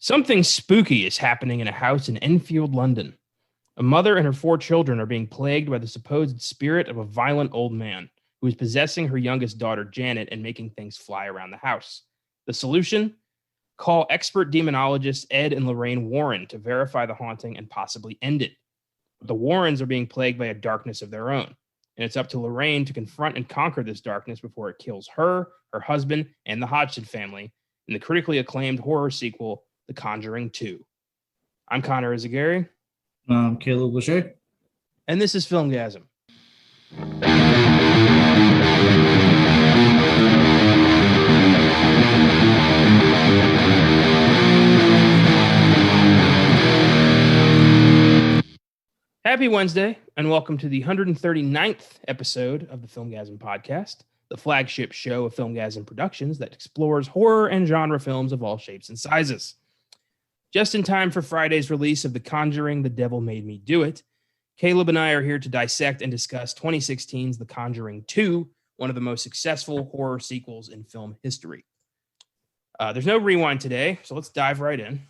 Something spooky is happening in a house in Enfield, London. A mother and her 4 children are being plagued by the supposed spirit of a violent old man who is possessing her youngest daughter, Janet, and making things fly around the house. The solution? Call expert demonologists Ed and Lorraine Warren to verify the haunting and possibly end it. But the Warrens are being plagued by a darkness of their own, and it's up to Lorraine to confront and conquer this darkness before it kills her, her husband, and the Hodgson family in the critically acclaimed horror sequel, The Conjuring 2. I'm Connor Eyzaguirre. Caleb Lachey. And this is Filmgazm. Happy Wednesday, and welcome to the 139th episode of the Filmgazm podcast, the flagship show of Filmgazm Productions that explores horror and genre films of all shapes and sizes. Just in time for Friday's release of The Conjuring, The Devil Made Me Do It, Caleb and I are here to dissect and discuss 2016's The Conjuring 2, one of the most successful horror sequels in film history. There's no rewind today, so let's dive right in.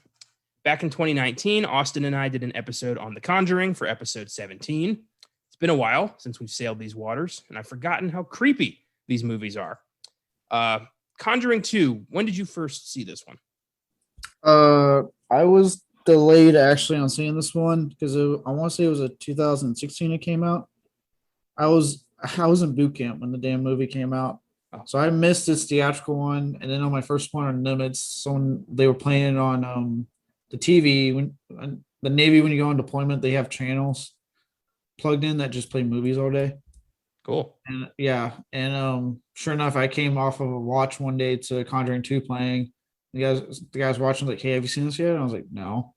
Back in 2019, Austin and I did an episode on The Conjuring for episode 17. It's been a while since we've sailed these waters, and I've forgotten how creepy these movies are. Conjuring 2, when did you first see this one? I was delayed actually on seeing this one because I want to say it was a 2016 it came out. I was in boot camp when the damn movie came out. So I missed this theatrical one, and then on my first one on Nimitz, they were playing it on the TV. When the Navy, when you go on deployment, they have channels plugged in that just play movies all day. Cool. And sure enough, I came off of a watch one day to Conjuring 2 playing. The guys watching like, hey, have you seen this yet? And I was like, no.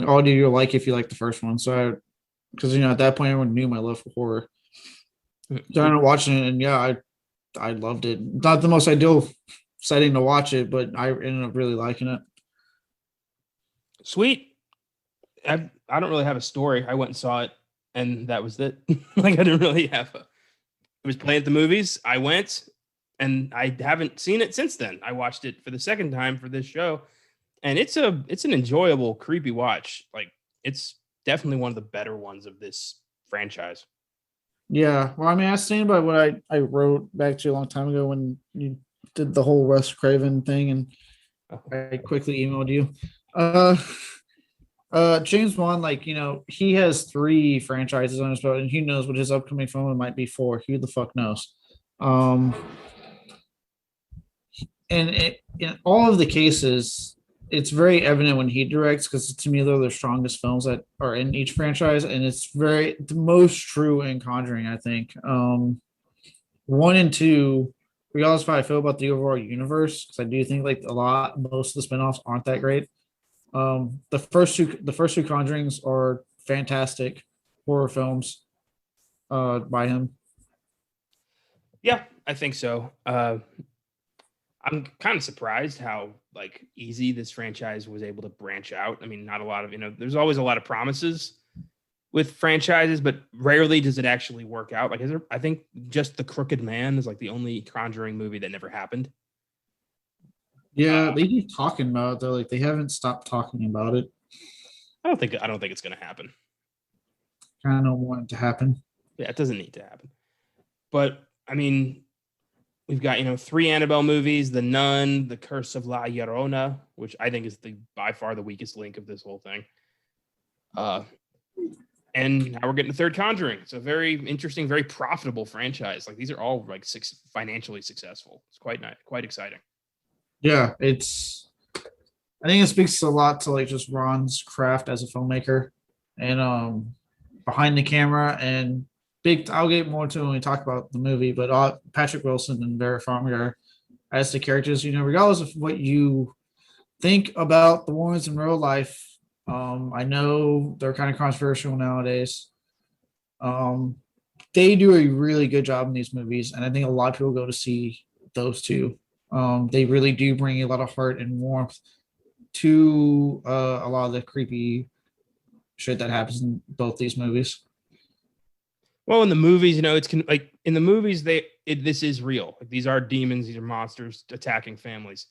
Oh, do you like if you like the first one? So because at that point everyone knew my love for horror. So I ended up watching it, and I loved it. Not the most ideal setting to watch it, but I ended up really liking it. Sweet. I don't really have a story. I went and saw it, and that was it. I didn't really have it was playing at the movies. I went, and I haven't seen it since then. I watched it for the second time for this show, and it's an enjoyable, creepy watch. It's definitely one of the better ones of this franchise. Yeah, well, I mean, I stand by what I wrote back to you a long time ago when you did the whole Wes Craven thing, and I quickly emailed you. James Wan, he has 3 franchises on his belt, and he knows what his upcoming film might be 4. Who the fuck knows? And in all of the cases, it's very evident when he directs, because to me, they're the strongest films that are in each franchise, and it's the most true in Conjuring, I think. 1 and 2, regardless of how I feel about the overall universe, because I do think most of the spinoffs aren't that great. The first two Conjurings are fantastic horror films by him. Yeah, I think so. I'm kind of surprised how easy this franchise was able to branch out. I mean, not a lot of, there's always a lot of promises with franchises, but rarely does it actually work out. I think just The Crooked Man is the only Conjuring movie that never happened. Yeah, they keep talking about it though. They haven't stopped talking about it. I don't think it's going to happen. I don't want it to happen. Yeah, it doesn't need to happen. But I mean, we've got 3 Annabelle movies: The Nun, The Curse of La Llorona, which I think is by far the weakest link of this whole thing. And now we're getting the 3rd Conjuring. It's a very interesting, very profitable franchise. These are all financially successful. It's quite exciting. Yeah, I think it speaks a lot to just Ron's craft as a filmmaker, and behind the camera, and I'll get more to when we talk about the movie, but Patrick Wilson and Vera Farmiga as the characters, regardless of what you think about the Warrens in real life, I know they're kind of controversial nowadays. They do a really good job in these movies, and I think a lot of people go to see those two. They really do bring a lot of heart and warmth to a lot of the creepy shit that happens in both these movies. Well, in the movies, it's in the movies, this is real. These are demons, these are monsters attacking families.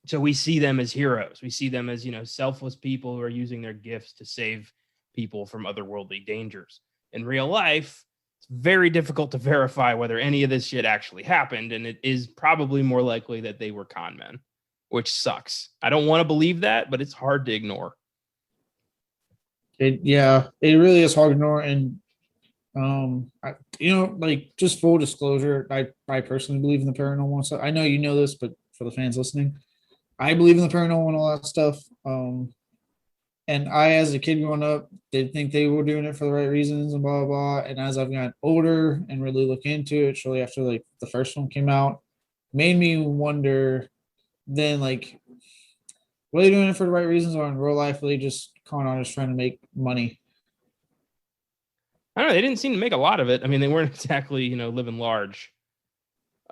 So we see them as heroes. We see them as, selfless people who are using their gifts to save people from otherworldly dangers. In real life, it's very difficult to verify whether any of this shit actually happened, and it is probably more likely that they were con men, which sucks. I don't want to believe that, but it's hard to ignore. It really is hard to ignore. And just full disclosure, I personally believe in the paranormal stuff. I know you know this, but for the fans listening, I believe in the paranormal and all that stuff. And I, as a kid growing up, did think they were doing it for the right reasons and blah, blah, blah. And as I've gotten older and really look into it, shortly after like the first one came out, made me wonder then, like, were they doing it for the right reasons, or in real life, were they just con artists trying to make money? I don't know. They didn't seem to make a lot of it. I mean, they weren't exactly, living large.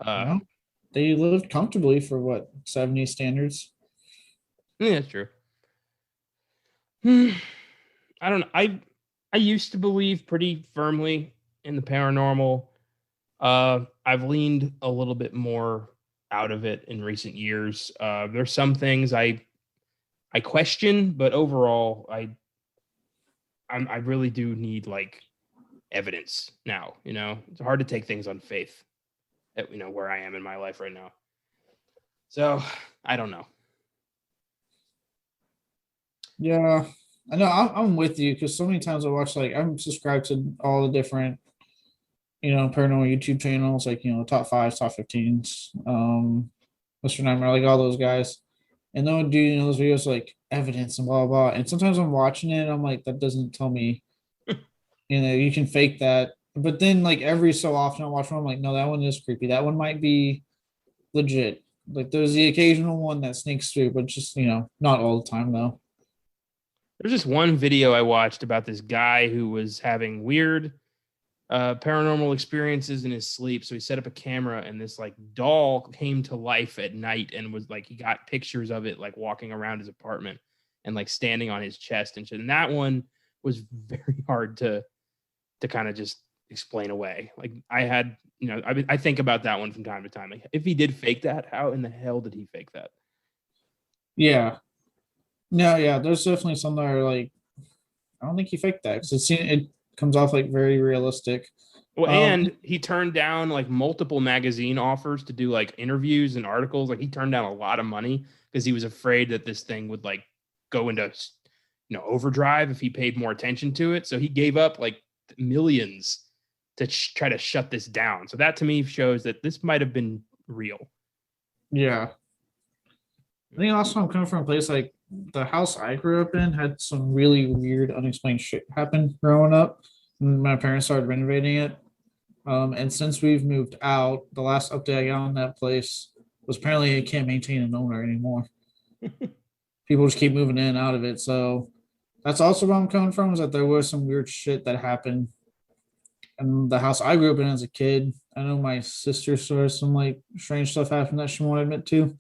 They lived comfortably for what, 70 standards? Yeah, that's true. I don't know. I used to believe pretty firmly in the paranormal. I've leaned a little bit more out of it in recent years. There's some things I question, but overall, I really do need like evidence now. It's hard to take things on faith at where I am in my life right now. So I don't know. Yeah, I know. I'm with you, because so many times I watch, like, I'm subscribed to all the different, paranormal YouTube channels, like, top 5s, top 15s, Mr. Nightmare, like all those guys. And they'll do, those videos like evidence and blah, blah. And sometimes I'm watching it and I'm like, that doesn't tell me, you can fake that. But then, like, every so often I watch one, I'm like, no, that one is creepy. That one might be legit. Like, there's the occasional one that sneaks through, but just, not all the time, though. There's just one video I watched about this guy who was having weird paranormal experiences in his sleep. So he set up a camera, and this like doll came to life at night, and was like, he got pictures of it like walking around his apartment and like standing on his chest and shit. And that one was very hard to kind of just explain away. Like, I had, I think about that one from time to time. Like, if he did fake that, how in the hell did he fake that? Yeah. No, yeah, there's definitely some that are like, I don't think he faked that, because it comes off like very realistic. Well, and he turned down like multiple magazine offers to do like interviews and articles. Like, he turned down a lot of money because he was afraid that this thing would like go into, overdrive if he paid more attention to it. So he gave up like millions to try to shut this down. So that to me shows that this might have been real. Yeah. I think also I'm coming from a place like the house I grew up in had some really weird, unexplained shit happen growing up. My parents started renovating it. And since we've moved out, the last update I got on that place was apparently it can't maintain an owner anymore. People just keep moving in and out of it. So that's also where I'm coming from, is that there was some weird shit that happened. And the house I grew up in as a kid, I know my sister saw some like strange stuff happen that she won't admit to.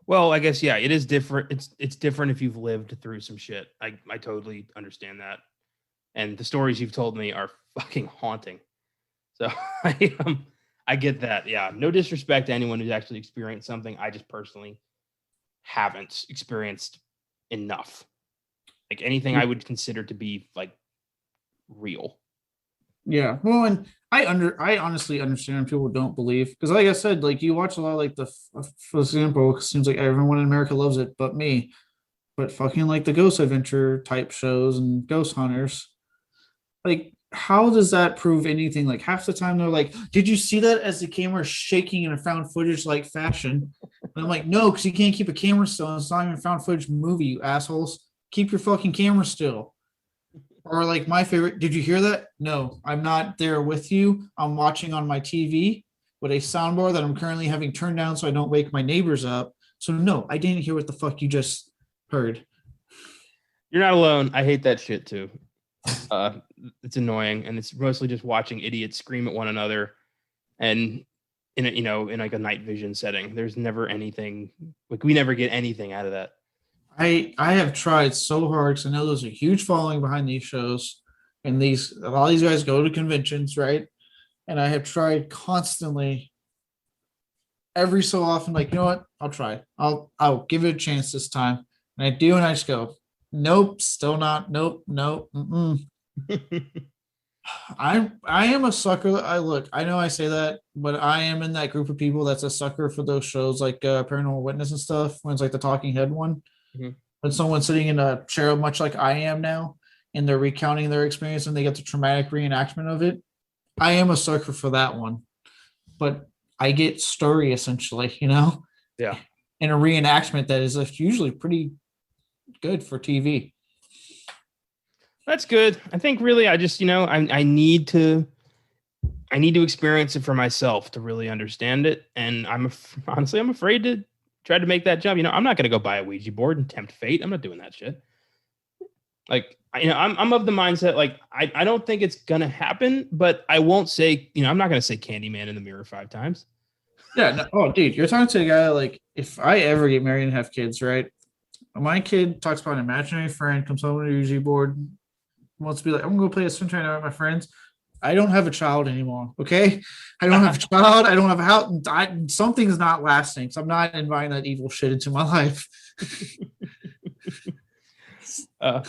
Well, I guess, yeah, it is different. It's different if you've lived through some shit. I totally understand that. And the stories you've told me are fucking haunting. So I get that. Yeah. No disrespect to anyone who's actually experienced something. I just personally haven't experienced enough. Like, anything I would consider to be like real. Yeah. Well, and I honestly understand people don't believe, because like I said, like, you watch a lot of like for example, it seems like everyone in America loves it but me. But fucking like the ghost adventure type shows and ghost hunters, like, how does that prove anything? Like, half the time they're like, did you see that as the camera shaking in a found footage like fashion? And I'm like, no, because you can't keep a camera still, and it's not even a found footage movie, you assholes. Keep your fucking camera still. Or like my favorite, did you hear that? No, I'm not there with you. I'm watching on my TV with a soundbar that I'm currently having turned down so I don't wake my neighbors up. So no, I didn't hear what the fuck you just heard. You're not alone. I hate that shit too. It's annoying, and it's mostly just watching idiots scream at one another, and in like a night vision setting. There's never anything, like, we never get anything out of that. I have tried so hard, because I know there's a huge following behind these shows, and a lot of these guys go to conventions, right? And I have tried constantly every so often, like, you know what? I'll try. I'll give it a chance this time. And I do, and I just go, nope, still not. Nope, nope. I am a sucker. I know I say that, but I am in that group of people that's a sucker for those shows like Paranormal Witness and stuff. When it's like the talking head one, when someone's sitting in a chair, much like I am now, and they're recounting their experience and they get the traumatic reenactment of it. I am a sucker for that one, but I get story essentially, Yeah. in a reenactment that is usually pretty good for TV. That's good. I think really I just, I need to experience it for myself to really understand it. And honestly, I'm afraid to try to make that jump. I'm not going to go buy a Ouija board and tempt fate. I'm not doing that shit. Like, I'm of the mindset, like, I don't think it's going to happen, but I won't say, I'm not going to say Candyman in the mirror 5 times. Yeah. No, oh, dude, you're talking to a guy like, if I ever get married and have kids, right? My kid talks about an imaginary friend, comes home with a Ouija board, wants to be like, I'm going to go play a swing train out with my friends. I don't have a child anymore. Okay. I don't have a child. I don't have a house. Something's not lasting. So I'm not inviting that evil shit into my life. I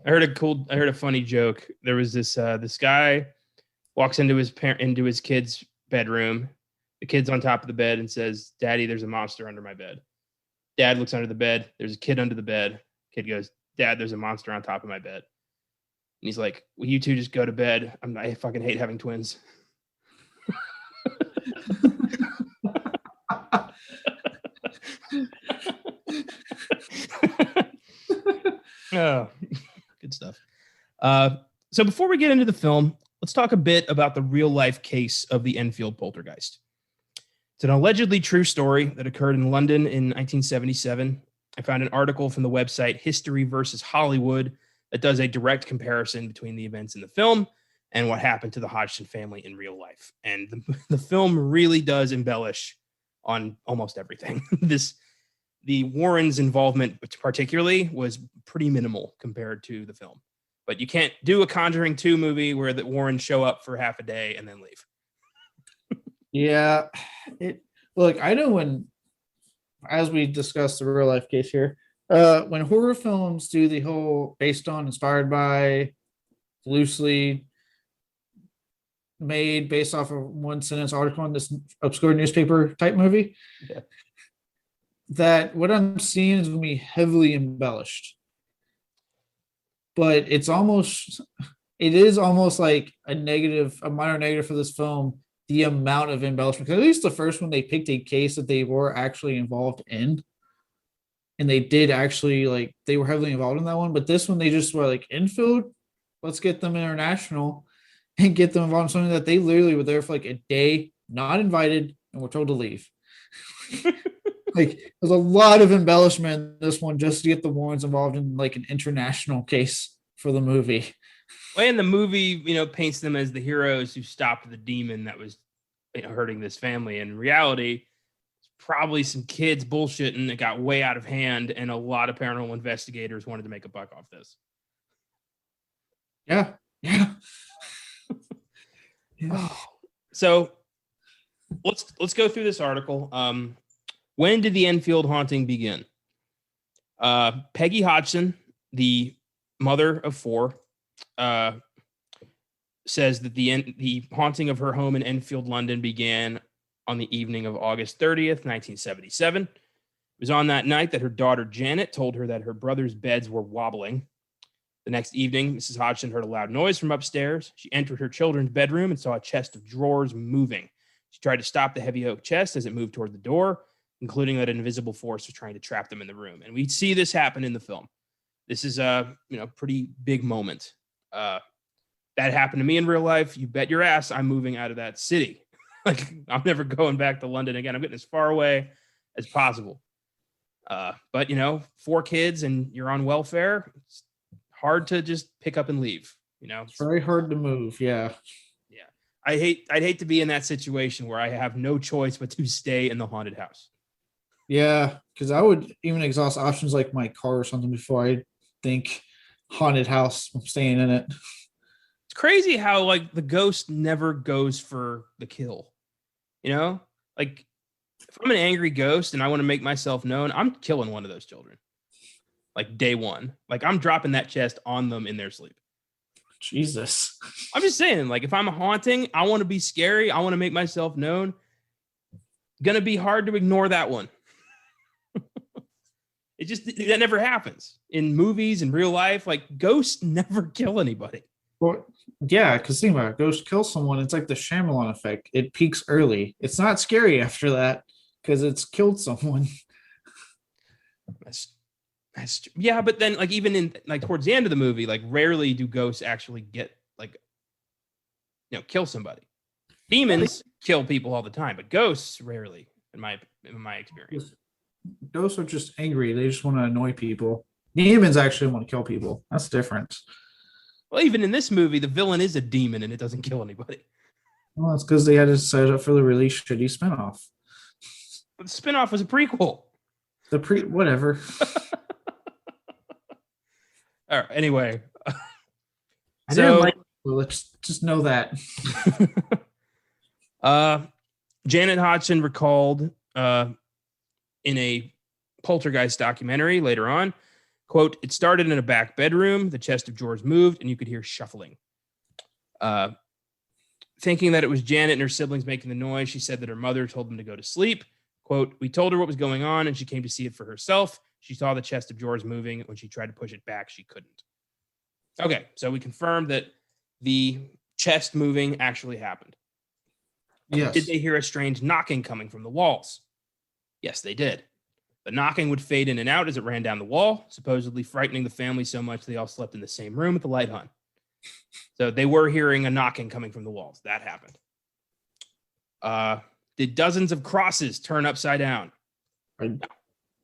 heard a funny joke. There was this guy walks into his kid's bedroom. The kid's on top of the bed and says, "Daddy, there's a monster under my bed." Dad looks under the bed. There's a kid under the bed. Kid goes, "Dad, there's a monster on top of my bed." And he's like, "Will you two just go to bed? I fucking hate having twins." Oh, good stuff. So before we get into the film, let's talk a bit about the real life case of the Enfield poltergeist. It's an allegedly true story that occurred in London in 1977. I found an article from the website History versus Hollywood that does a direct comparison between the events in the film and what happened to the Hodgson family in real life. And the film really does embellish on almost everything. The Warrens' involvement particularly was pretty minimal compared to the film. But you can't do a Conjuring 2 movie where the Warrens show up for half a day and then leave. Yeah. Look, I know as we discussed the real life case here, when horror films do the whole based on, inspired by, loosely made based off of one sentence article in this obscure newspaper type movie, yeah, that what I'm seeing is going to be heavily embellished. But it is almost like a minor negative for this film, the amount of embellishment. Because at least the first one, they picked a case that they were actually involved in. And they did actually, they were heavily involved in that one. But this one, they just were like, Enfield, let's get them international and get them involved in something that they literally were there for like a day, not invited, and were told to leave. There's a lot of embellishment in this one just to get the Warrens involved in like an international case for the movie. And the movie, paints them as the heroes who stopped the demon that was hurting this family. In reality, probably some kids bullshitting that got way out of hand, and a lot of paranormal investigators wanted to make a buck off this. Yeah. Yeah. So let's go through this article. When did the Enfield haunting begin? Peggy Hodgson, the mother of 4, says that the haunting of her home in Enfield, London began on the evening of August 30th, 1977. It was on that night that her daughter Janet told her that her brother's beds were wobbling. The next evening, Mrs. Hodgson heard a loud noise from upstairs. She entered her children's bedroom and saw a chest of drawers moving. She tried to stop the heavy oak chest as it moved toward the door, including that an invisible force was trying to trap them in the room. And we see this happen in the film. This is a pretty big moment. That happened to me in real life. You bet your ass I'm moving out of that city. I'm never going back to London again. I'm getting as far away as possible. But 4 kids and you're on welfare. It's hard to just pick up and leave. It's very hard to move. Yeah. Yeah. I'd hate to be in that situation where I have no choice but to stay in the haunted house. Yeah, because I would even exhaust options like my car or something before I think haunted house. I'm staying in it. It's crazy how the ghost never goes for the kill. if I'm an angry ghost and I want to make myself known, I'm killing one of those children. Like day one. Like I'm dropping that chest on them in their sleep. Jesus. I'm just saying, like, if I'm a haunting, I want to be scary. I want to make myself known. Gonna be hard to ignore that one. That never happens in movies, in real life. Like ghosts never kill anybody. Well, yeah, because think about it. Ghost kills someone. It's like the Shyamalan effect. It peaks early. It's not scary after that because it's killed someone. That's yeah, but then like even in like towards the end of the movie, like rarely do ghosts actually get like kill somebody. Demons kill people all the time, but ghosts rarely, in my experience. Ghosts are just angry. They just want to annoy people. Demons actually want to kill people. That's different. Well, even in this movie, the villain is a demon and it doesn't kill anybody. Well, that's because they had to set it up for the really shitty spinoff. But the spinoff was a prequel. Whatever. All right. Anyway, I didn't like it. Well, let's just know that. Janet Hodgson recalled in a Poltergeist documentary later on, quote, "It started in a back bedroom. The chest of drawers moved and you could hear shuffling. Thinking that it was Janet and her siblings making the noise, she said that her mother told them to go to sleep. Quote, we told her what was going on and she came to see it for herself. She saw the chest of drawers moving. When she tried to push it back, she couldn't." Okay, so we confirmed that the chest moving actually happened. Yes. Did they hear a strange knocking coming from the walls? Yes, they did. The knocking would fade in and out as it ran down the wall, supposedly frightening the family so much they all slept in the same room with the light on. So they were hearing a knocking coming from the walls. That happened. Did dozens of crosses turn upside down? No.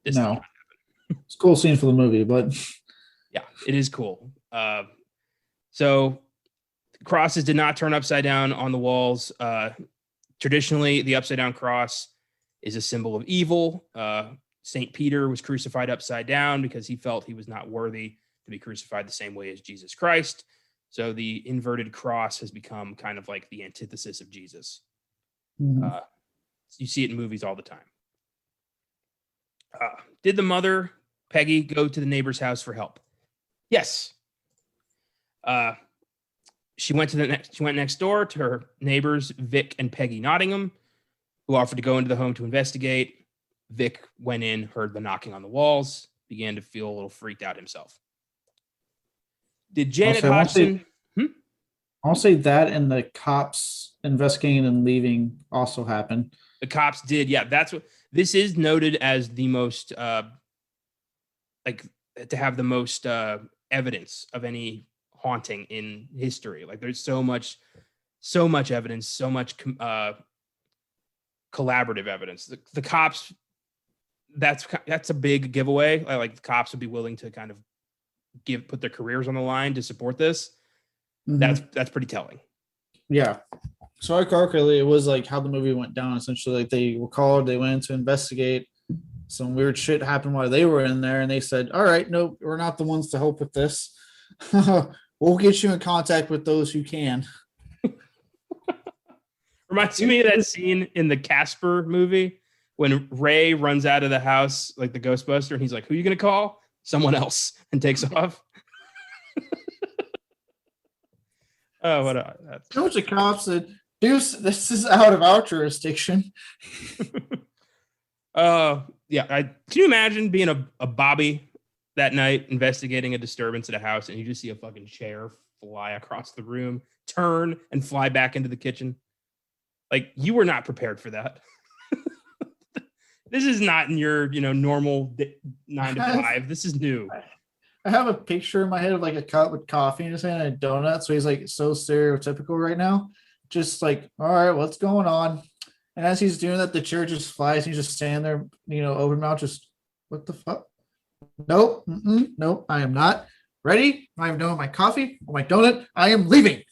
No. It's a cool scene for the movie, but yeah, it is cool. So crosses did not turn upside down on the walls. Traditionally, the upside down cross is a symbol of evil. St. Peter was crucified upside down because he felt he was not worthy to be crucified the same way as Jesus Christ. So the inverted cross has become kind of like the antithesis of Jesus. Mm-hmm. You see it in movies all the time. Did the mother, Peggy, go to the neighbor's house for help? Yes. She went next door to her neighbors, Vic and Peggy Nottingham, who offered to go into the home to investigate. Vic went in, heard the knocking on the walls, began to feel a little freaked out himself. Did Janet Hodgson? I'll say that and the cops investigating and leaving also happened. The cops did. Yeah, that's what this is noted as the most, to have the most evidence of any haunting in history. Like there's so much evidence, so much collaborative evidence. The cops, that's a big giveaway. Like the cops would be willing to kind of put their careers on the line to support this. Mm-hmm. That's pretty telling. Yeah. So hierarchically, it was like how the movie went down. Essentially, like they were called, they went in to investigate. Some weird shit happened while they were in there, and they said, "All right, no, we're not the ones to help with this. We'll get you in contact with those who can." Reminds me of that scene in the Casper movie when Ray runs out of the house like the Ghostbuster, and he's like, "Who are you gonna call?" Someone else, and takes off. Oh, what a bunch of cops said, "Deuce, this is out of our jurisdiction." Yeah. Can you imagine being a Bobby that night investigating a disturbance at a house and you just see a fucking chair fly across the room, turn and fly back into the kitchen? Like you were not prepared for that. This is not in your, normal 9 to 5. This is new. I have a picture in my head of like a cup with coffee in his hand and a donut. So he's like so stereotypical right now. Just like, all right, what's going on? And as he's doing that, the chair just flies. And he's just standing there, open mouth, just what the fuck? Nope. Nope. I am not ready. I am done with my coffee or my donut. I am leaving. If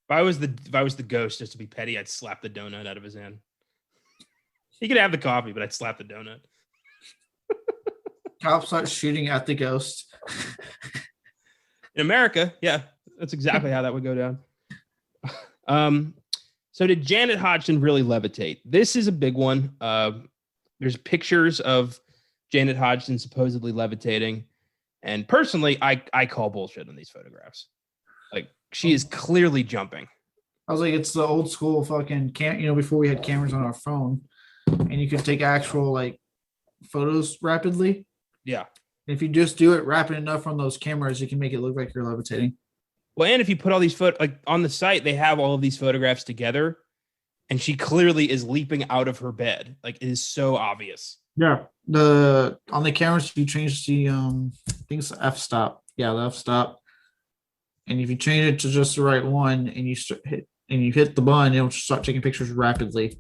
I was the ghost, just to be petty, I'd slap the donut out of his hand. He could have the coffee, but I'd slap the donut. Cops start shooting at the ghost. In America, yeah, that's exactly how that would go down. So So did Janet Hodgson really levitate? This is a big one. There's pictures of Janet Hodgson supposedly levitating. And personally, I call bullshit on these photographs. Like, she is clearly jumping. I was like, it's the old school fucking before we had cameras on our phone and you could take actual like photos rapidly. Yeah. If you just do it rapid enough on those cameras, you can make it look like you're levitating. Well, and if you put all these like on the site, they have all of these photographs together, and she clearly is leaping out of her bed. Like, it is so obvious. Yeah. On the cameras, you change the I think it's the f-stop. Yeah, the f-stop. And if you change it to just the right one and you hit the button, it'll start taking pictures rapidly.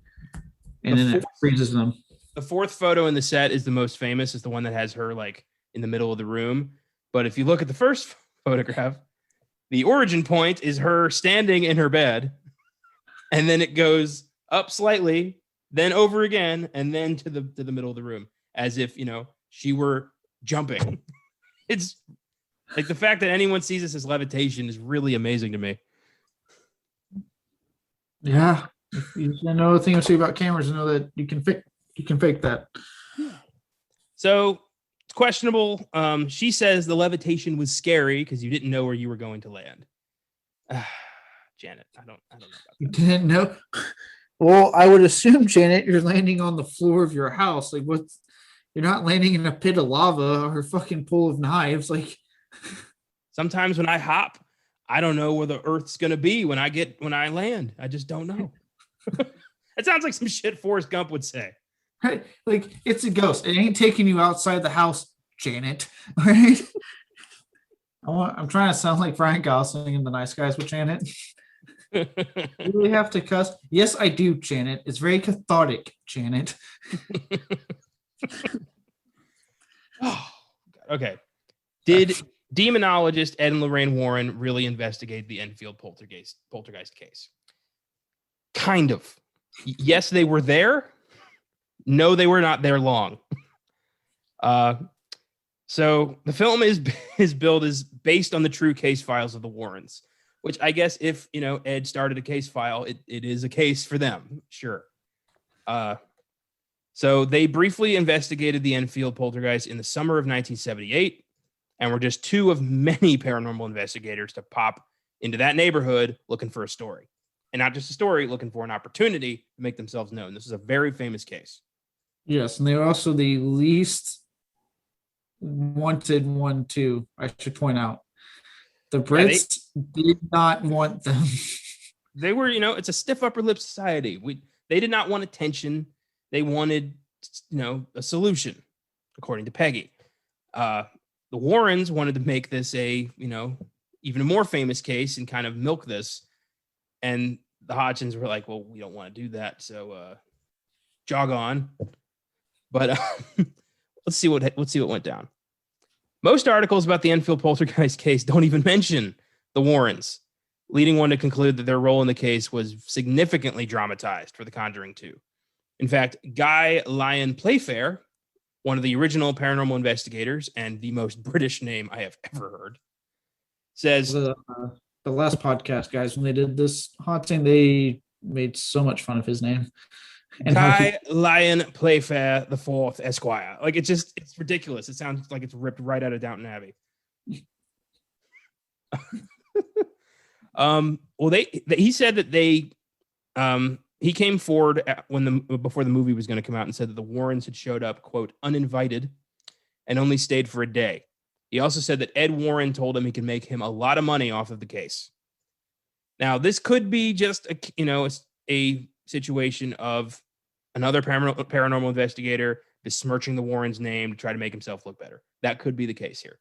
And then it freezes them. The fourth photo in the set is the most famous, is the one that has her like in the middle of the room. But if you look at the first photograph, the origin point is her standing in her bed, and then it goes up slightly, then over again, and then to the middle of the room, as if, she were jumping. It's like, the fact that anyone sees this as levitation is really amazing to me. Yeah. If you know a thing or two about cameras, you know that you can fake that. So it's questionable. She says the levitation was scary because you didn't know where you were going to land. Janet, I don't know about that. You didn't know? Well, I would assume, Janet, you're landing on the floor of your house. Like, you're not landing in a pit of lava or a fucking pool of knives. Like, sometimes when I hop, I don't know where the earth's gonna be when I land. I just don't know. It sounds like some shit Forrest Gump would say. Right? Like, it's a ghost. It ain't taking you outside the house, Janet. All right. I'm trying to sound like Ryan Gosling in The Nice Guys with Janet. You really have to cuss? Yes, I do, Janet. It's very cathartic, Janet. Oh, okay. Did demonologist Ed and Lorraine Warren really investigate the Enfield poltergeist case? Kind of. Yes, they were there. No, they were not there long. So the film is billed as based on the true case files of the Warrens, which I guess if, Ed started a case file, it is a case for them. Sure. So they briefly investigated the Enfield poltergeist in the summer of 1978 and were just two of many paranormal investigators to pop into that neighborhood looking for a story. And not just a story, looking for an opportunity to make themselves known. This is a very famous case. Yes, and they were also the least wanted one, too, I should point out. The Brits did not want them. They were, it's a stiff upper lip society. They did not want attention. They wanted, a solution, according to Peggy. The Warrens wanted to make this even a more famous case and kind of milk this. And the Hodgsons were like, well, we don't want to do that. So jog on. But let's see what went down. Most articles about the Enfield poltergeist case don't even mention the Warrens, leading one to conclude that their role in the case was significantly dramatized for The Conjuring 2. In fact, Guy Lyon Playfair, one of the original paranormal investigators and the most British name I have ever heard, says the last podcast, guys, when they did this haunting, they made so much fun of his name. And Guy Lyon Playfair the Fourth Esquire. Like, it's ridiculous. It sounds like it's ripped right out of Downton Abbey. Well, he said that he came forward before the movie was going to come out and said that the Warrens had showed up, quote, uninvited, and only stayed for a day. He also said that Ed Warren told him he could make him a lot of money off of the case. Now, this could be just a situation of another paranormal investigator besmirching the Warrens' name to try to make himself look better. That could be the case here.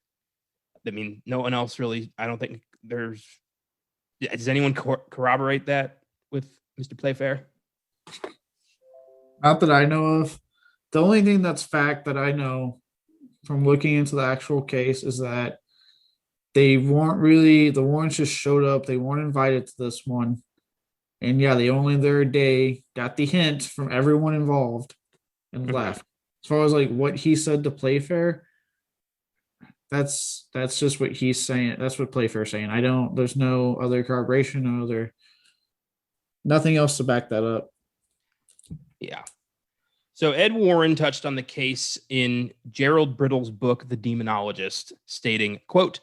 I mean, no one else really. I don't think there's. Does anyone corroborate that with Mr. Playfair? Not that I know of. The only thing that's fact that I know from looking into the actual case is that the Warrens just showed up. They weren't invited to this one. And yeah, they only there a day, got the hint from everyone involved and left. As far as like what he said to Playfair, that's just what he's saying. That's what Playfair's saying. There's no other corroboration, no other. Nothing else to back that up. Yeah. So Ed Warren touched on the case in Gerald Brittle's book, The Demonologist, stating, quote,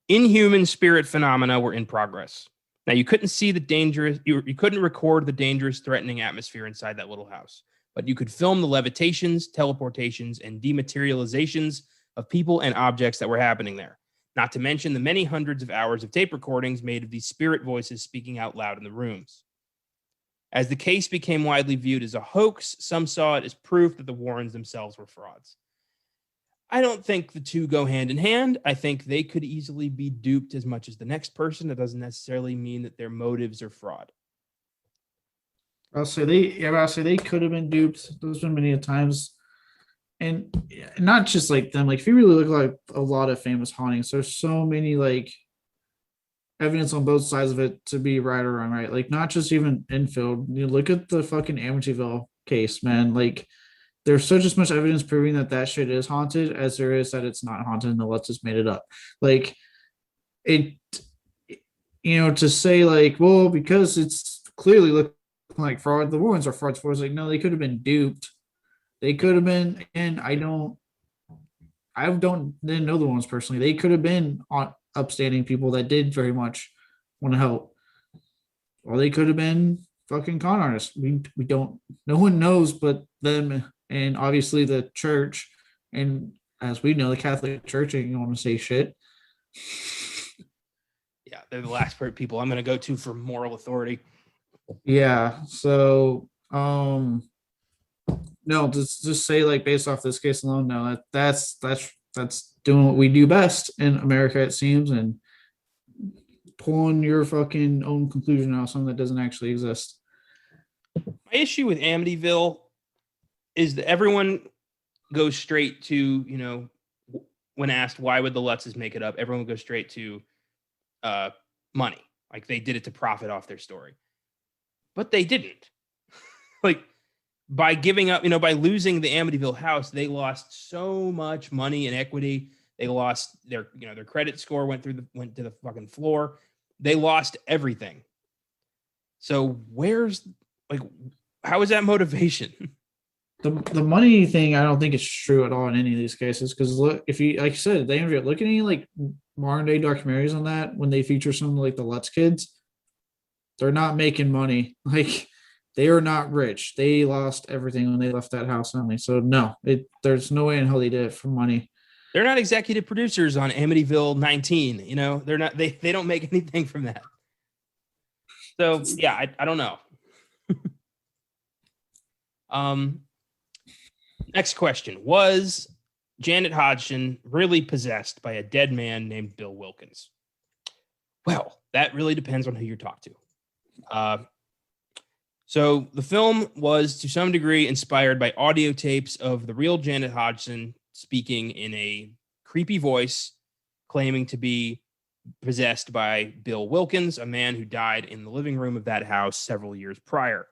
inhuman spirit phenomena were in progress. Now, you couldn't see the dangerous, you couldn't record the dangerous, threatening atmosphere inside that little house, but you could film the levitations, teleportations, and dematerializations of people and objects that were happening there, not to mention the many hundreds of hours of tape recordings made of these spirit voices speaking out loud in the rooms. As the case became widely viewed as a hoax, some saw it as proof that the Warrens themselves were frauds. I don't think the two go hand in hand. I think they could easily be duped as much as the next person. That doesn't necessarily mean that their motives are fraud. I'll say they could have been duped. There's been many times, and not just like them. Like if you really look like a lot of famous hauntings, there's so many like evidence on both sides of it to be right or wrong, right? Like not just even Enfield. You look at the fucking Amityville case, man. Like there's so just much evidence proving that that shit is haunted as there is that it's not haunted and the let's just made it up. Like it, to say like, well, because it's clearly looking like fraud, the Warrens are frauds for us. Like, no, they could have been duped. They could have been, and didn't know the ones personally. They could have been on upstanding people that did very much want to help, or they could have been fucking con artists. We don't. No one knows but them, and obviously the church, and as we know, the Catholic Church ain't going to say shit. Yeah, they're the last people I'm going to go to for moral authority. Yeah. So, no, just say like based off this case alone, no, that's doing what we do best in America, it seems, and pulling your fucking own conclusion out of something that doesn't actually exist. My issue with Amityville is that everyone goes straight to, when asked why would the Lutzes make it up, everyone would go straight to money. Like they did it to profit off their story. But they didn't. Like by giving up, by losing the Amityville house, they lost so much money and equity. They lost their credit score went to the fucking floor. They lost everything. So how is that motivation? The money thing, I don't think it's true at all in any of these cases. Because look, if you like you said, they look at any like modern day documentaries on that when they feature some like the Lutz kids, they're not making money. Like they are not rich. They lost everything when they left that house only. So no, there's no way in hell they did it for money. They're not executive producers on Amityville 19. They're not. They don't make anything from that. So yeah, I don't know. Next question. Was Janet Hodgson really possessed by a dead man named Bill Wilkins? Well, that really depends on who you talk to. So the film was to some degree inspired by audio tapes of the real Janet Hodgson speaking in a creepy voice, claiming to be possessed by Bill Wilkins, a man who died in the living room of that house several years prior.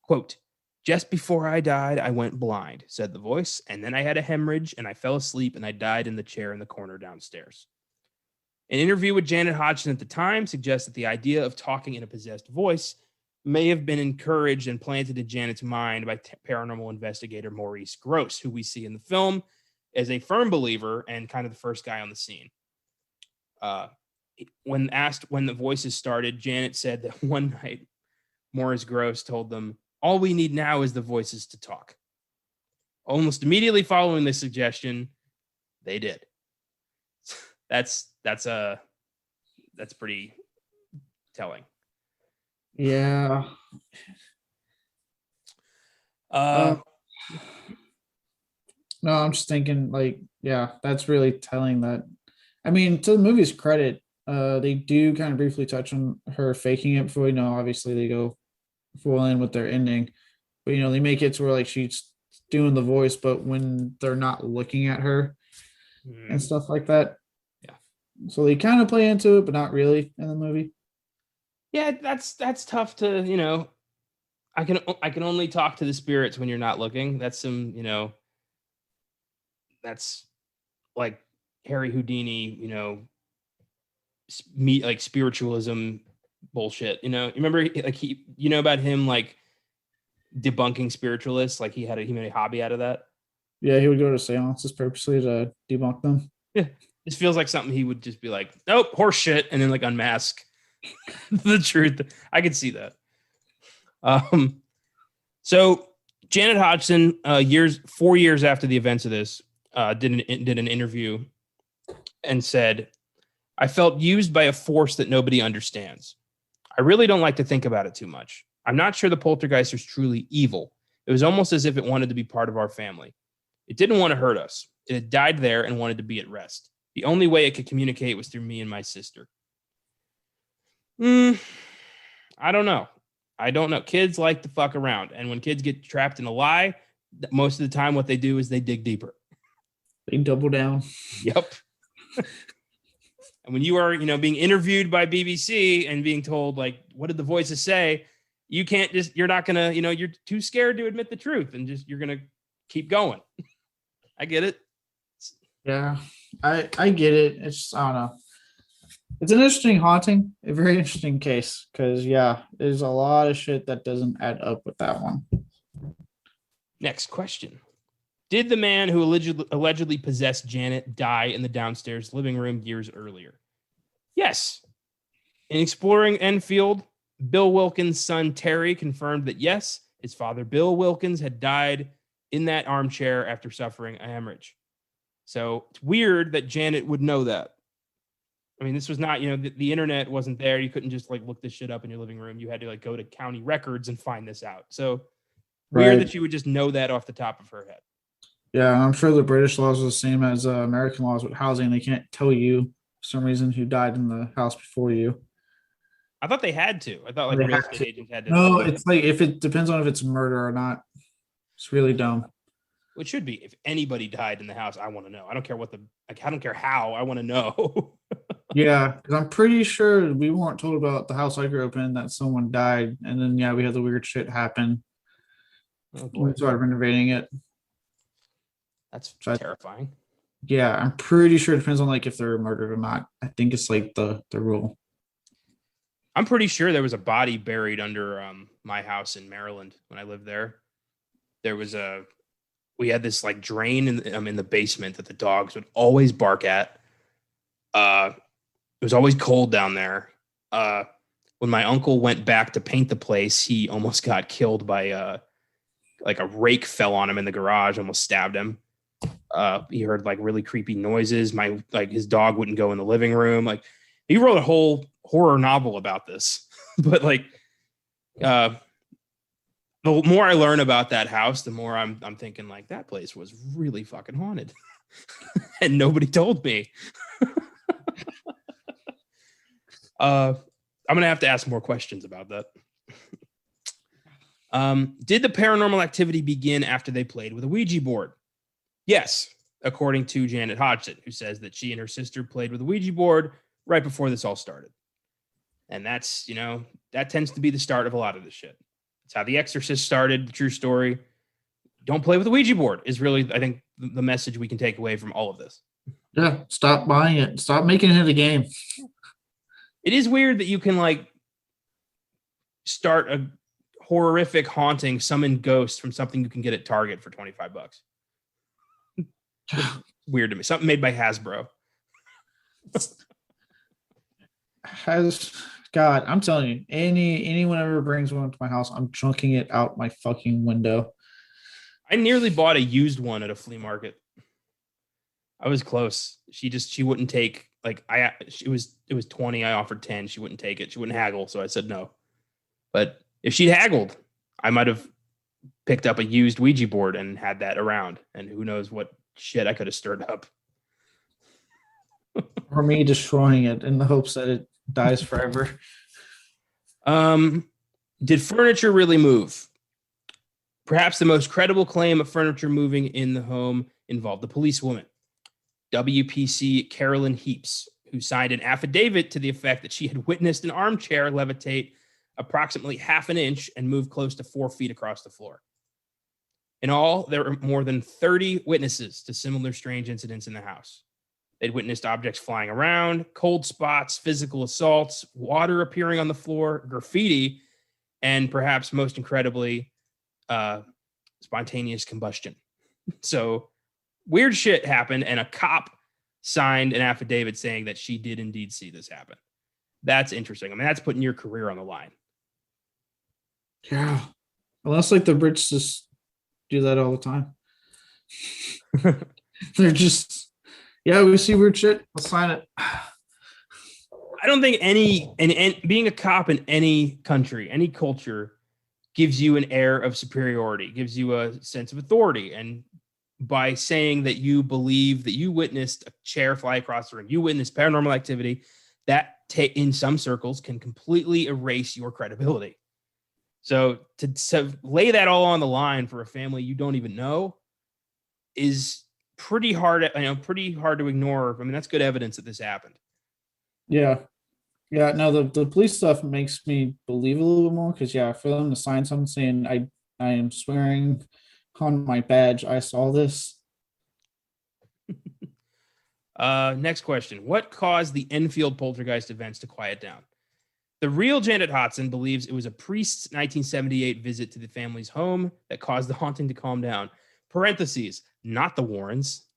Quote, just before I died, I went blind, said the voice, and then I had a hemorrhage and I fell asleep and I died in the chair in the corner downstairs. An interview with Janet Hodgson at the time suggests that the idea of talking in a possessed voice may have been encouraged and planted in Janet's mind by paranormal investigator Maurice Grosse, who we see in the film as a firm believer and kind of the first guy on the scene. When asked when the voices started, Janet said that one night Maurice Grosse told them, all we need now is the voices to talk. Almost immediately following this suggestion, they did. That's pretty telling. Yeah. No, I'm just thinking like, yeah, that's really telling that. I mean, to the movie's credit, they do kind of briefly touch on her faking it before, obviously they go full in with their ending, but they make it to where like she's doing the voice, but when they're not looking at her and stuff like that. Yeah. So they kind of play into it, but not really in the movie. Yeah, that's tough to, I can only talk to the spirits when you're not looking. That's some, that's like Harry Houdini, meet like spiritualism bullshit. You know, you remember like you know about him like debunking spiritualists, like he made a hobby out of that. Yeah, he would go to seances purposely to debunk them. Yeah, this feels like something he would just be like, nope, horse shit, and then like unmask the truth. I could see that. So Janet Hodgson, 4 years after the events of this, did an interview and said, "I felt used by a force that nobody understands. I really don't like to think about it too much. I'm not sure the poltergeist was truly evil. It was almost as if it wanted to be part of our family. It didn't want to hurt us. It had died there and wanted to be at rest. The only way it could communicate was through me and my sister." I don't know. Kids like to fuck around. And when kids get trapped in a lie, most of the time what they do is they dig deeper. They double down. Yep. And when you are, being interviewed by BBC and being told, like, what did the voices say? You're not going to, you're too scared to admit the truth and you're going to keep going. I get it. Yeah, I get it. It's just, I don't know. It's an interesting haunting, a very interesting case, because there's a lot of shit that doesn't add up with that one. Next question. Did the man who allegedly possessed Janet die in the downstairs living room years earlier? Yes. In exploring Enfield, Bill Wilkins' son Terry confirmed that yes, his father Bill Wilkins had died in that armchair after suffering a hemorrhage. So it's weird that Janet would know that. I mean, this was not, the internet wasn't there. You couldn't just like look this shit up in your living room. You had to like go to county records and find this out. So weird that she would just know that off the top of her head. Yeah, I'm sure the British laws are the same as American laws with housing. They can't tell you for some reason who died in the house before you. I thought they had to. I thought like real estate agents had to. No, it's like if it depends on if it's murder or not. It's really dumb. It should be. If anybody died in the house, I want to know. I don't care I don't care how. I want to know. Yeah, because I'm pretty sure we weren't told about the house I grew up in that someone died, and then we had the weird shit happen. Oh, boy. We started renovating it. That's terrifying. Yeah, I'm pretty sure it depends on like if they're murdered or not. I think it's like the rule. I'm pretty sure there was a body buried under my house in Maryland when I lived there. We had this like drain in the basement that the dogs would always bark at. It was always cold down there. When my uncle went back to paint the place, he almost got killed by like a rake fell on him in the garage, almost stabbed him. He heard like really creepy noises. His dog wouldn't go in the living room. Like he wrote a whole horror novel about this. But like the more I learn about that house, the more I'm thinking like that place was really fucking haunted. And nobody told me. I'm gonna have to ask more questions about that. Did the paranormal activity begin after they played with a Ouija board? Yes, according to Janet Hodgson, who says that she and her sister played with a Ouija board right before this all started. And that's, that tends to be the start of a lot of this shit. It's how The Exorcist started, the true story. Don't play with a Ouija board is really, I think, the message we can take away from all of this. Yeah, stop buying it. Stop making it a game. It is weird that you can like start a horrific haunting, summon ghosts from something you can get at Target for $25. Weird to me. Something made by Hasbro. God, I'm telling you, anyone ever brings one to my house, I'm chunking it out my fucking window. I nearly bought a used one at a flea market. I was close. She wouldn't take it was 20. I offered 10. She wouldn't take it. She wouldn't haggle. So I said no. But if she'd haggled, I might have picked up a used Ouija board and had that around. And who knows what shit I could have stirred up. Or me destroying it in the hopes that it dies forever. Did furniture really move? Perhaps the most credible claim of furniture moving in the home involved the policewoman, WPC Carolyn Heaps, who signed an affidavit to the effect that she had witnessed an armchair levitate approximately half an inch and move close to 4 feet across the floor. In all, there were more than 30 witnesses to similar strange incidents in the house. They'd witnessed objects flying around, cold spots, physical assaults, water appearing on the floor, graffiti, and perhaps most incredibly, spontaneous combustion. So weird shit happened, and a cop signed an affidavit saying that she did indeed see this happen. That's interesting. I mean, that's putting your career on the line. Yeah. Unless like the Brits just do that all the time. They're just, yeah, we see weird shit. Let's sign it. I don't think and being a cop in any country, any culture, gives you an air of superiority, gives you a sense of authority. And by saying that you believe that you witnessed a chair fly across the room, you witnessed paranormal activity, that in some circles can completely erase your credibility. So to lay that all on the line for a family you don't even know is pretty hard to ignore. I mean, that's good evidence that this happened. Yeah. Yeah, no, the police stuff makes me believe a little bit more because for them to sign something saying I am swearing on my badge I saw this. Next question. What caused the Enfield poltergeist events to quiet down? The real Janet Hodgson believes it was a priest's 1978 visit to the family's home that caused the haunting to calm down. Parentheses, not the Warrens.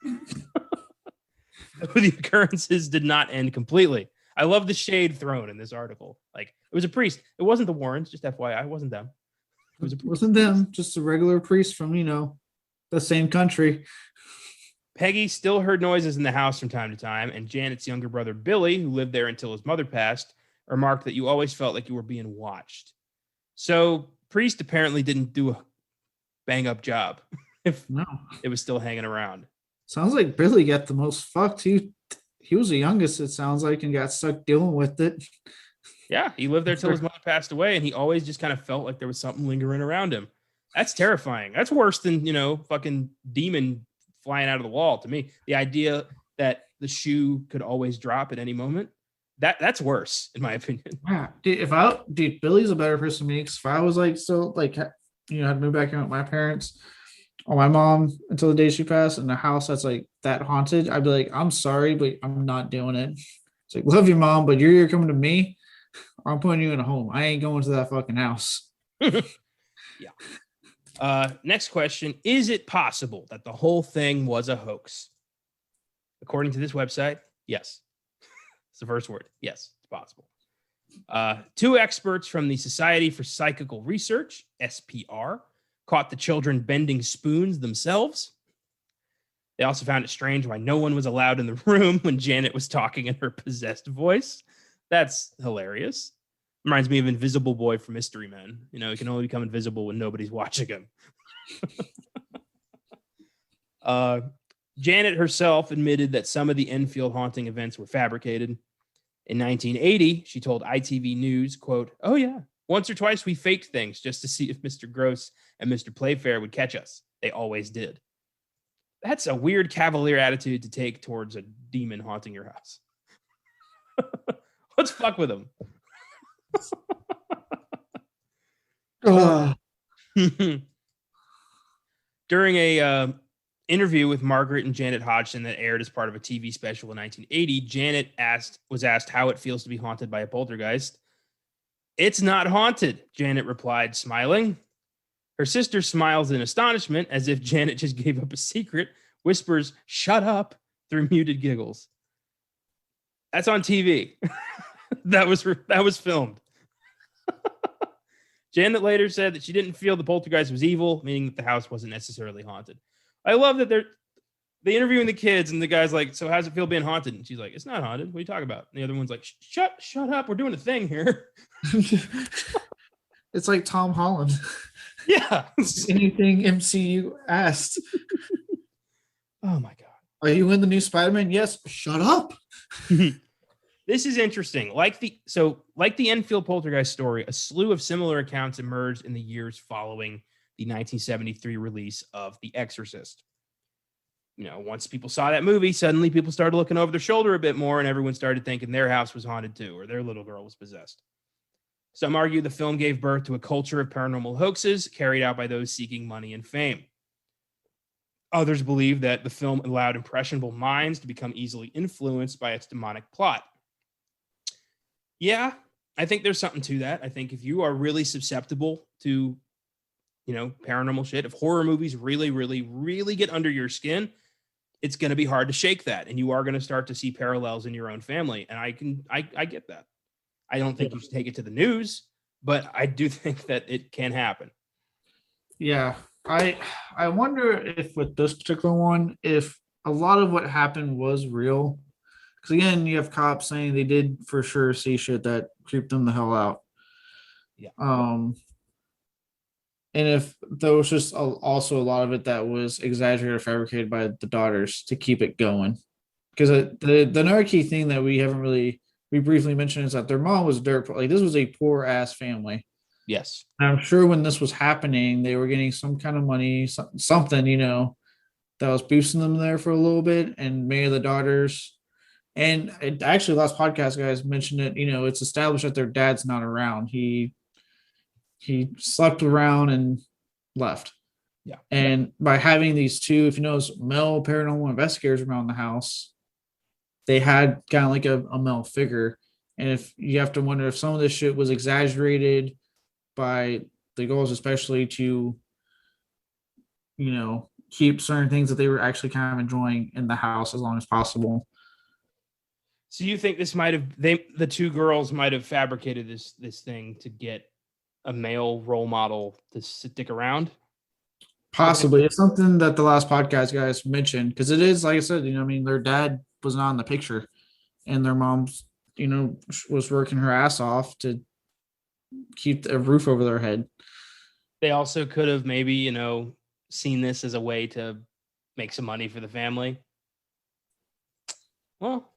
The occurrences did not end completely. I love the shade thrown in this article. Like, it was a priest. It wasn't the Warrens, just FYI. It wasn't them. Wasn't them, just a regular priest from, the same country. Peggy still heard noises in the house from time to time, and Janet's younger brother, Billy, who lived there until his mother passed, remarked that you always felt like you were being watched. So, priest apparently didn't do a bang-up job if it was still hanging around. Sounds like Billy got the most fucked. He was the youngest, it sounds like, and got stuck dealing with it. Yeah, he lived there till his mother passed away, and he always just kind of felt like there was something lingering around him. That's terrifying. That's worse than, fucking demon flying out of the wall to me. The idea that the shoe could always drop at any moment, that's worse, in my opinion. Yeah, dude, Billy's a better person than me, because if I was like still like, had to move back in with my parents or my mom until the day she passed in a house that's like that haunted, I'd be like, I'm sorry, but I'm not doing it. It's like, love you, mom, but you're coming to me. I'm putting you in a home. I ain't going to that fucking house. Yeah. Next question. Is it possible that the whole thing was a hoax? According to this website, yes. It's the first word. Yes, it's possible. Two experts from the Society for Psychical Research, SPR, caught the children bending spoons themselves. They also found it strange why no one was allowed in the room when Janet was talking in her possessed voice. That's hilarious. Reminds me of Invisible Boy from Mystery Men. He can only become invisible when nobody's watching him. Janet herself admitted that some of the Enfield haunting events were fabricated. In 1980, she told ITV News, quote, "Oh yeah, once or twice we faked things just to see if Mr. Gross and Mr. Playfair would catch us. They always did." That's a weird cavalier attitude to take towards a demon haunting your house. Let's fuck with him. During a interview with Margaret and Janet Hodgson that aired as part of a TV special in 1980, Janet was asked how it feels to be haunted by a poltergeist. "It's not haunted," Janet replied, smiling. Her sister smiles in astonishment as if Janet just gave up a secret, whispers, "Shut up," through muted giggles. That's on TV. That was filmed. Janet later said that she didn't feel the poltergeist was evil, meaning that the house wasn't necessarily haunted. I love that they're interviewing the kids, and the guy's like, "So how's it feel being haunted?" And she's like, "It's not haunted. What are you talking about?" And the other one's like, Shut up. We're doing a thing here." It's like Tom Holland. Yeah. Anything MCU asked. Oh my God. Are you in the new Spider-Man? Yes. Shut up. This is interesting. Like the Enfield poltergeist story, a slew of similar accounts emerged in the years following the 1973 release of The Exorcist. Once people saw that movie, suddenly people started looking over their shoulder a bit more, and everyone started thinking their house was haunted too, or their little girl was possessed. Some argue the film gave birth to a culture of paranormal hoaxes carried out by those seeking money and fame. Others believe that the film allowed impressionable minds to become easily influenced by its demonic plot. Yeah, I think there's something to that. I think if you are really susceptible to, paranormal shit, if horror movies really, really, really get under your skin, it's going to be hard to shake that. And you are going to start to see parallels in your own family. And I get that. I don't think you should take it to the news, but I do think that it can happen. Yeah. I wonder if with this particular one, if a lot of what happened was real. Because again, you have cops saying they did for sure see shit that creeped them the hell out. Yeah. And if there was just also a lot of it that was exaggerated or fabricated by the daughters to keep it going. Because the another key thing that we briefly mentioned is that their mom was dirt poor. Like, this was a poor ass family. Yes. And I'm sure when this was happening, they were getting some kind of money, something, that was boosting them there for a little bit. And many of the daughters, and it actually last podcast guys mentioned it, it's established that their dad's not around. He slept around and left. Yeah. And by having these two, if you notice, male paranormal investigators around the house, they had kind of like a male figure. And if you have to wonder if some of this shit was exaggerated by the goals, especially to, keep certain things that they were actually kind of enjoying in the house as long as possible. So you think this might have the two girls might have fabricated this thing to get a male role model to stick around? Possibly. It's something that the last podcast guys mentioned, because it is, like I said, their dad was not in the picture and their mom's, was working her ass off to keep a roof over their head. They also could have maybe, seen this as a way to make some money for the family. Well,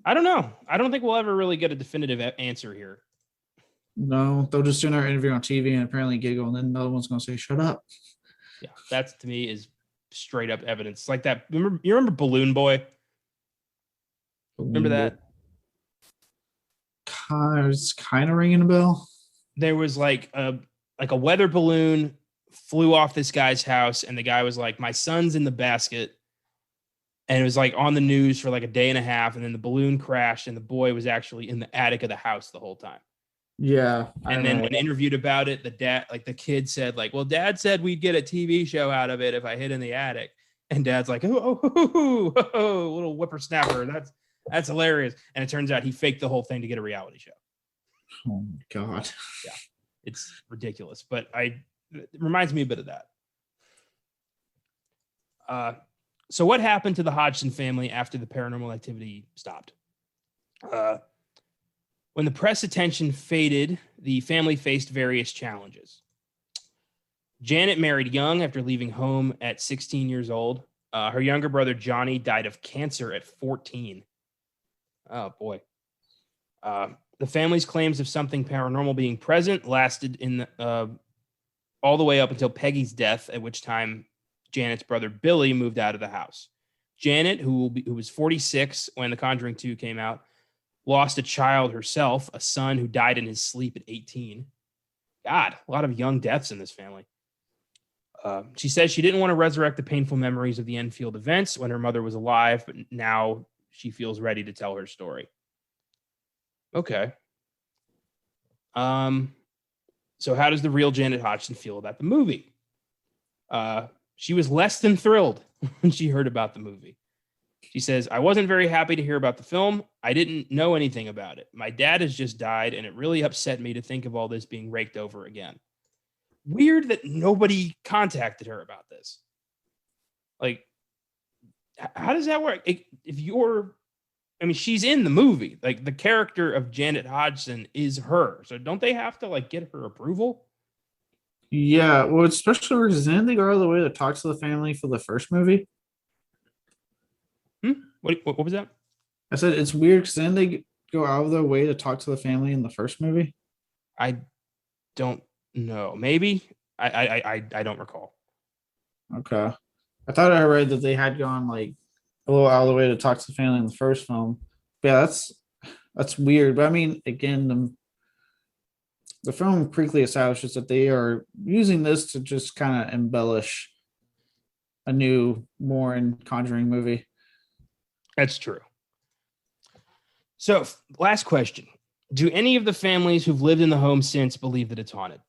I don't know. I don't think we'll ever really get a definitive answer here. No, they'll just do another interview on TV and apparently giggle, and then another one's going to say, shut up. Yeah, that's to me is straight up evidence. Like that. You remember Balloon Boy? Remember that? It's kind of ringing a bell. There was like a weather balloon flew off this guy's house, and the guy was like, my son's in the basket. And it was like on the news for like a day and a half, and then the balloon crashed, and the boy was actually in the attic of the house the whole time. Yeah. And then when interviewed about it, the kid said like, well, dad said we'd get a TV show out of it if I hid in the attic. And dad's like, oh, little whippersnapper. That's hilarious. And it turns out he faked the whole thing to get a reality show. Oh my God. Yeah. It's ridiculous, but it reminds me a bit of that. So what happened to the Hodgson family after the paranormal activity stopped? When the press attention faded, the family faced various challenges. Janet married young after leaving home at 16 years old. Her younger brother, Johnny, died of cancer at 14. Oh, boy. The family's claims of something paranormal being present lasted all the way up until Peggy's death, at which time Janet's brother, Billy, moved out of the house. Janet, who was 46 when The Conjuring 2 came out, lost a child herself, a son who died in his sleep at 18. God, a lot of young deaths in this family. She says she didn't want to resurrect the painful memories of the Enfield events when her mother was alive, but now she feels ready to tell her story. Okay. So how does the real Janet Hodgson feel about the movie? She was less than thrilled when she heard about the movie. She says, I wasn't very happy to hear about the film. I didn't know anything about it. My dad has just died, and it really upset me to think of all this being raked over again. Weird that nobody contacted her about this. Like, how does that work? She's in the movie. Like, the character of Janet Hodgson is her. So don't they have to, like, get her approval? Yeah, well, especially because didn't they go out of the way to talk to the family for the first movie? What was that? I said it's weird because then they go out of their way to talk to the family in the first movie. I don't know. Maybe I don't recall. Okay, I thought I read that they had gone like a little out of the way to talk to the family in the first film. But yeah, that's weird. But I mean, again, the film quickly establishes that they are using this to just kind of embellish a new Warren Conjuring movie. That's true. So, last question. Do any of the families who've lived in the home since believe that it's haunted?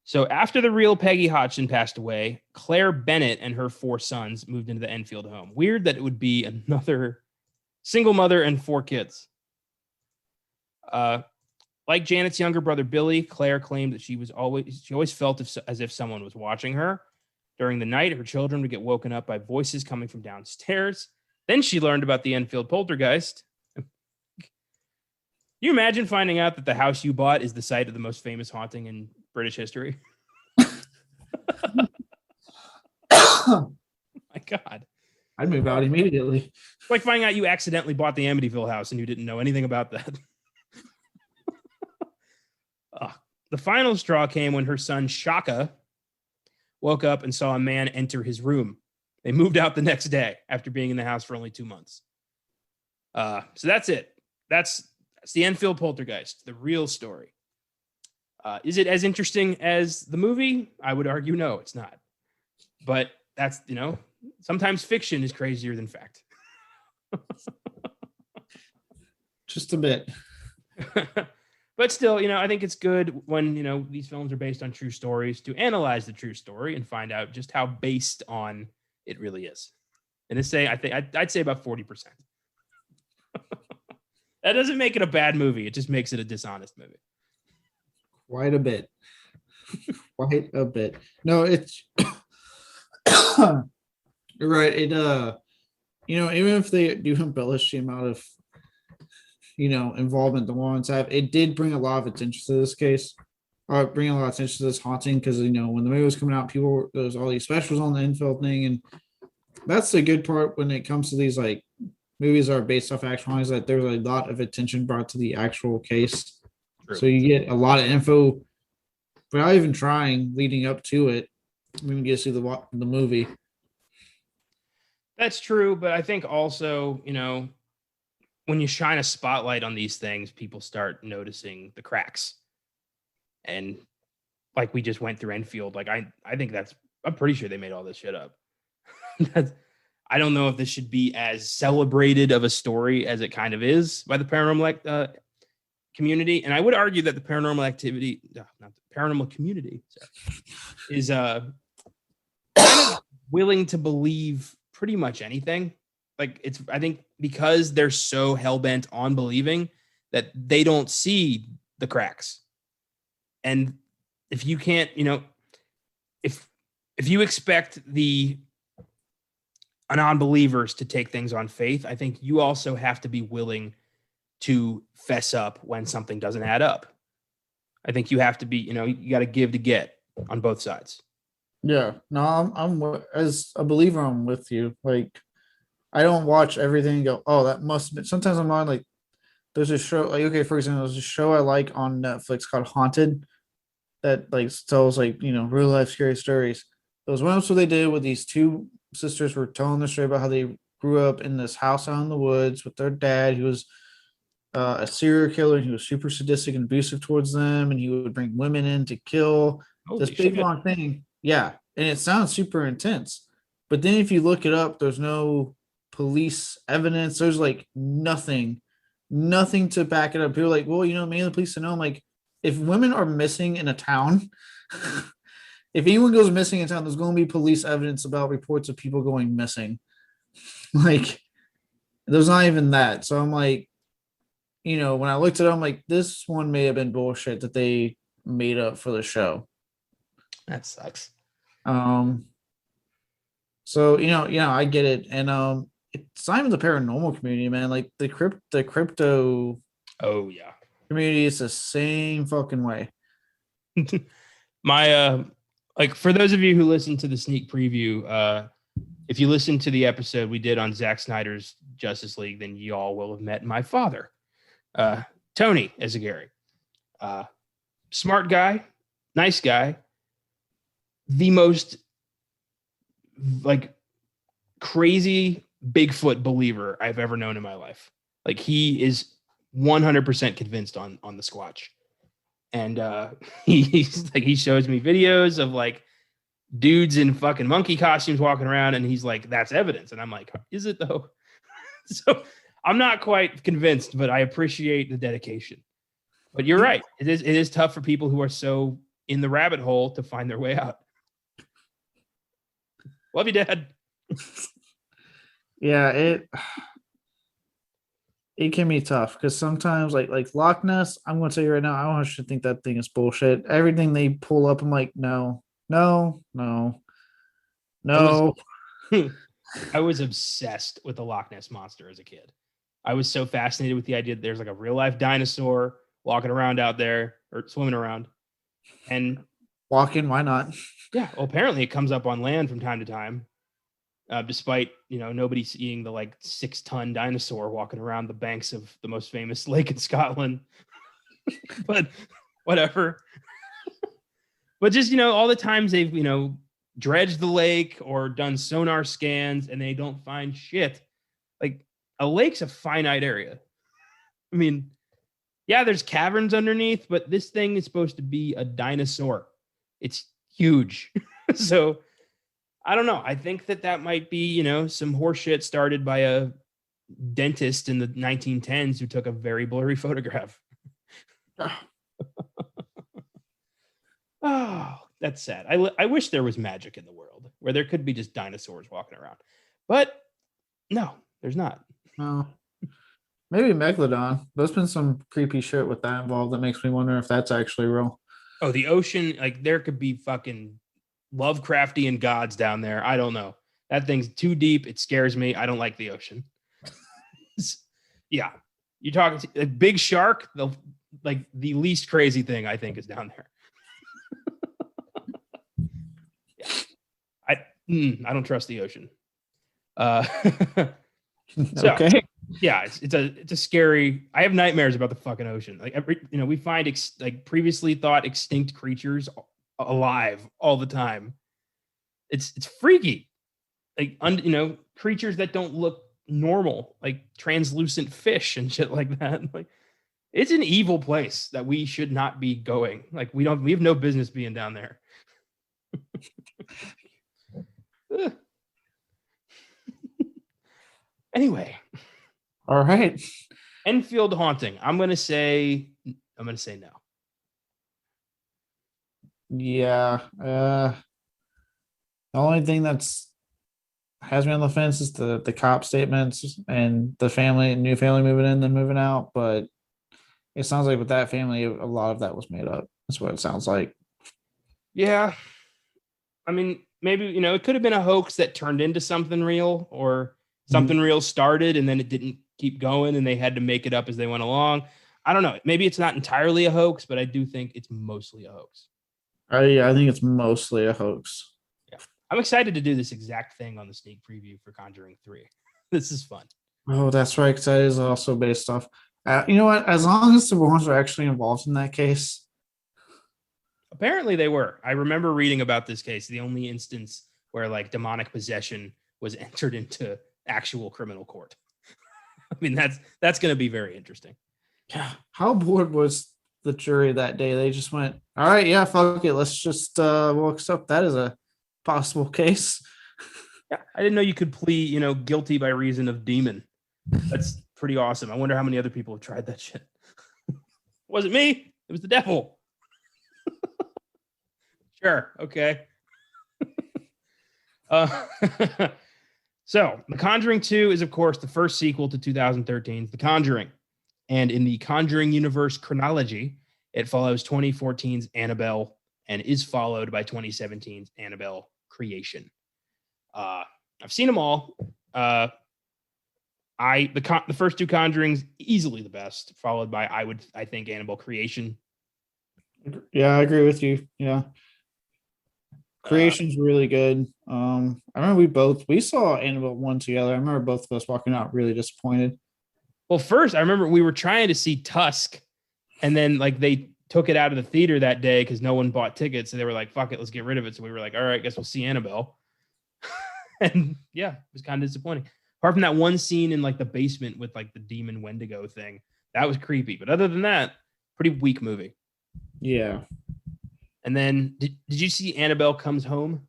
So, after the real Peggy Hodgson passed away, Claire Bennett and her 4 sons moved into the Enfield home. Weird that it would be another single mother and 4 kids. Like Janet's younger brother Billy, Claire claimed that she always felt as if someone was watching her. During the night, her children would get woken up by voices coming from downstairs. Then she learned about the Enfield poltergeist. You imagine finding out that the house you bought is the site of the most famous haunting in British history? Oh my God. I'd move out immediately. It's like finding out you accidentally bought the Amityville house and you didn't know anything about that. The final straw came when her son Shaka woke up and saw a man enter his room. They moved out the next day after being in the house for only 2 months. So that's it. That's the Enfield poltergeist, the real story. Is it as interesting as the movie? I would argue no, it's not. But that's, sometimes fiction is crazier than fact. Just a bit. But still, I think it's good when, these films are based on true stories to analyze the true story and find out just how based on it really is. And I'd say about 40%. That doesn't make it a bad movie. It just makes it a dishonest movie. Quite a bit. Quite a bit. No, it's you're right. It even if they do embellish the amount of involvement the Warrens have, it did bring a lot of attention to this case. Bring a lot of attention to this haunting because when the movie was coming out, there was all these specials on the Enfield thing, and that's the good part when it comes to these like movies that are based off actual hauntings, that there's a lot of attention brought to the actual case. True. So you get a lot of info without even trying leading up to it. We can get to see the movie. That's true, but I think also, when you shine a spotlight on these things, people start noticing the cracks. And like we just went through Enfield, like I think I'm pretty sure they made all this shit up. I don't know if this should be as celebrated of a story as it kind of is by the paranormal community. And I would argue that the paranormal community is kind of willing to believe pretty much anything. Like I think because they're so hell-bent on believing that they don't see the cracks. And if you can't, if you expect the non-believers to take things on faith, I think you also have to be willing to fess up when something doesn't add up. I think you have to be, you got to give to get on both sides. Yeah, no, I'm as a believer, I'm with you. Like, I don't watch everything and go, oh, that must have been. Sometimes I'm on like, there's a show, like, okay, for example, there's a show I like on Netflix called Haunted that like tells like, real life scary stories. There was one episode they did with these 2 sisters were telling the story about how they grew up in this house out in the woods with their dad. He was a serial killer, and he was super sadistic and abusive towards them, and he would bring women in to kill. This big long thing. Yeah, and it sounds super intense. But then if you look it up, there's no police evidence. There's like nothing to back it up. People are like, well, maybe the police know. I'm like, if women are missing in a town, if anyone goes missing in town, there's going to be police evidence about reports of people going missing. Like, there's not even that. So I'm like, when I looked at it, I'm like, this one may have been bullshit that they made up for the show. That sucks. So, I get it. And it's not even the paranormal community, man. Like the crypto community is the same fucking way. My like for those of you who listened to the sneak preview, if you listen to the episode we did on Zack Snyder's Justice League, then y'all will have met my father, Tony Eyzaguirre. Smart guy, nice guy, the most like crazy Bigfoot believer I've ever known in my life. Like, he is 100% convinced on the Squatch. And he shows me videos of like dudes in fucking monkey costumes walking around, and he's like, that's evidence. And I'm like, is it though? So I'm not quite convinced, but I appreciate the dedication. But you're right. It is tough for people who are so in the rabbit hole to find their way out. Love you, Dad. Yeah, it can be tough because sometimes like Loch Ness, I'm gonna tell you right now, I actually think that thing is bullshit. Everything they pull up, I'm like, no. I was obsessed with the Loch Ness monster as a kid. I was so fascinated with the idea that there's like a real life dinosaur walking around out there or swimming around. And walking, why not? Yeah, well, apparently it comes up on land from time to time. Despite, nobody seeing the like 6-ton dinosaur walking around the banks of the most famous lake in Scotland. But whatever. But just, all the times they've, dredged the lake or done sonar scans and they don't find shit. Like a lake's a finite area. I mean, yeah, there's caverns underneath, but this thing is supposed to be a dinosaur. It's huge. So I don't know. I think that might be, some horseshit started by a dentist in the 1910s who took a very blurry photograph. Oh, that's sad. I wish there was magic in the world where there could be just dinosaurs walking around. But no, there's not. No. Maybe Megalodon. There's been some creepy shit with that involved that makes me wonder if that's actually real. Oh, the ocean, like there could be fucking Lovecraftian gods down there. I don't know. That thing's too deep. It scares me. I don't like the ocean. Yeah. You're talking a big shark, the least crazy thing I think is down there. Yeah. I don't trust the ocean. So, okay. Yeah, it's a scary. I have nightmares about the fucking ocean. Like we find previously thought extinct creatures alive all the time. It's freaky. Like creatures that don't look normal, like translucent fish and shit like that. Like it's an evil place that we should not be going. Like we have no business being down there. Anyway. All right. Enfield haunting. I'm gonna say no. Yeah. The only thing that's has me on the fence is the cop statements and the new family moving in and moving out. But it sounds like with that family, a lot of that was made up. That's what it sounds like. Yeah. I mean, maybe, it could have been a hoax that turned into something real, or something real started and then it didn't keep going and they had to make it up as they went along. I don't know. Maybe it's not entirely a hoax, but I do think it's mostly a hoax. I think it's mostly a hoax. Yeah. I'm excited to do this exact thing on the sneak preview for Conjuring 3. This is fun. Oh, that's right. Because that is also based off. You know what? As long as the Warrens are actually involved in that case. Apparently they were. I remember reading about this case, the only instance where like demonic possession was entered into actual criminal court. I mean, that's going to be very interesting. Yeah. How bored was the jury that day? They just went, all right, yeah, fuck it. Let's just we'll accept that as a possible case. Yeah, I didn't know you could plead, guilty by reason of demon. That's pretty awesome. I wonder how many other people have tried that shit. It wasn't me. It was the devil. Sure. Okay. So, The Conjuring 2 is, of course, the first sequel to 2013's The Conjuring. And in the Conjuring universe chronology, it follows 2014's Annabelle and is followed by 2017's Annabelle Creation. I've seen them all. The first two Conjurings, easily the best, followed by, I think, Annabelle Creation. Yeah, I agree with you. Yeah. Creation's really good. I remember we saw Annabelle 1 together. I remember both of us walking out really disappointed. Well, first I remember we were trying to see Tusk, and then like they took it out of the theater that day because no one bought tickets. So they were like, fuck it, let's get rid of it. So we were like, all right, guess we'll see Annabelle. And yeah, it was kind of disappointing. Apart from that one scene in like the basement with like the demon Wendigo thing, that was creepy. But other than that, pretty weak movie. Yeah. And then did you see Annabelle Comes Home?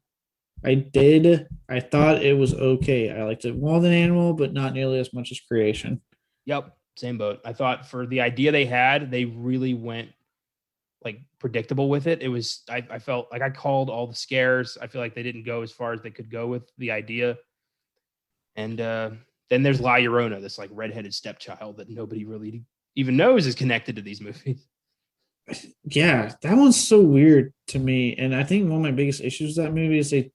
I did. I thought it was okay. I liked it more than Animal, but not nearly as much as Creation. Yep, same boat. I thought for the idea they had, they really went like predictable with it. It was I felt like I called all the scares. I feel like they didn't go as far as they could go with the idea. And then there's La Llorona, this like redheaded stepchild that nobody really even knows is connected to these movies. Yeah, that one's so weird to me. And I think one of my biggest issues with that movie is they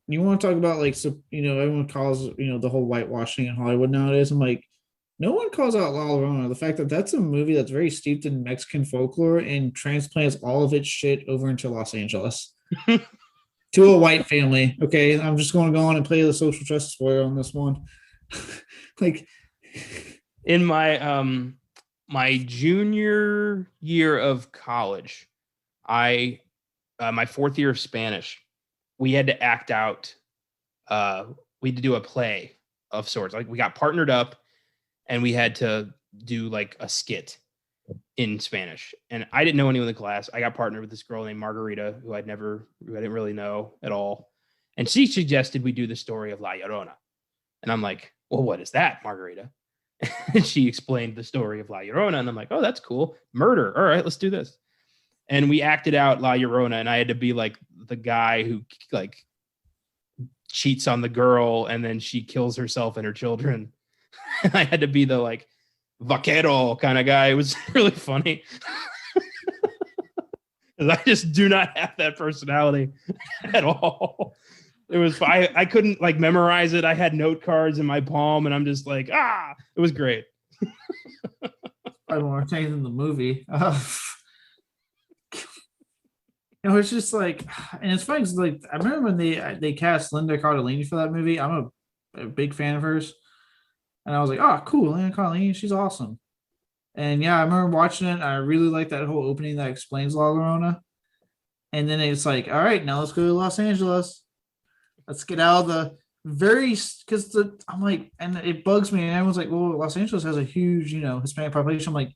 you want to talk about like so everyone calls the whole whitewashing in Hollywood nowadays. I'm like, no one calls out La Llorona. The fact that that's a movie that's very steeped in Mexican folklore and transplants all of its shit over into Los Angeles to a white family. Okay, I'm just going to go on and play the social justice warrior on this one. Like in my junior year of college, I my fourth year of Spanish, we had to act out. We had to do a play of sorts. Like we got partnered up, and we had to do like a skit in Spanish. And I didn't know anyone in the class. I got partnered with this girl named Margarita, who I didn't really know at all. And she suggested we do the story of La Llorona. And I'm like, well, what is that, Margarita? And she explained the story of La Llorona. And I'm like, oh, that's cool. Murder. All right, let's do this. And we acted out La Llorona, and I had to be like the guy who like cheats on the girl and then she kills herself and her children. I had to be the like vaquero kind of guy. It was really funny. I just do not have that personality at all. It was I couldn't like memorize it. I had note cards in my palm, and I'm just like, it was great. I more things in the movie. It's just like, and it's funny because like I remember when they cast Linda Cardellini for that movie. I'm a big fan of hers, and I was like, oh, cool, Linda Cardellini, she's awesome. And yeah, I remember watching it. I really like that whole opening that explains La Llorona. And then it's like, all right, now let's go to Los Angeles. Let's get out of the because I'm like, and it bugs me. And everyone's like, well, Los Angeles has a huge, Hispanic population. I'm like,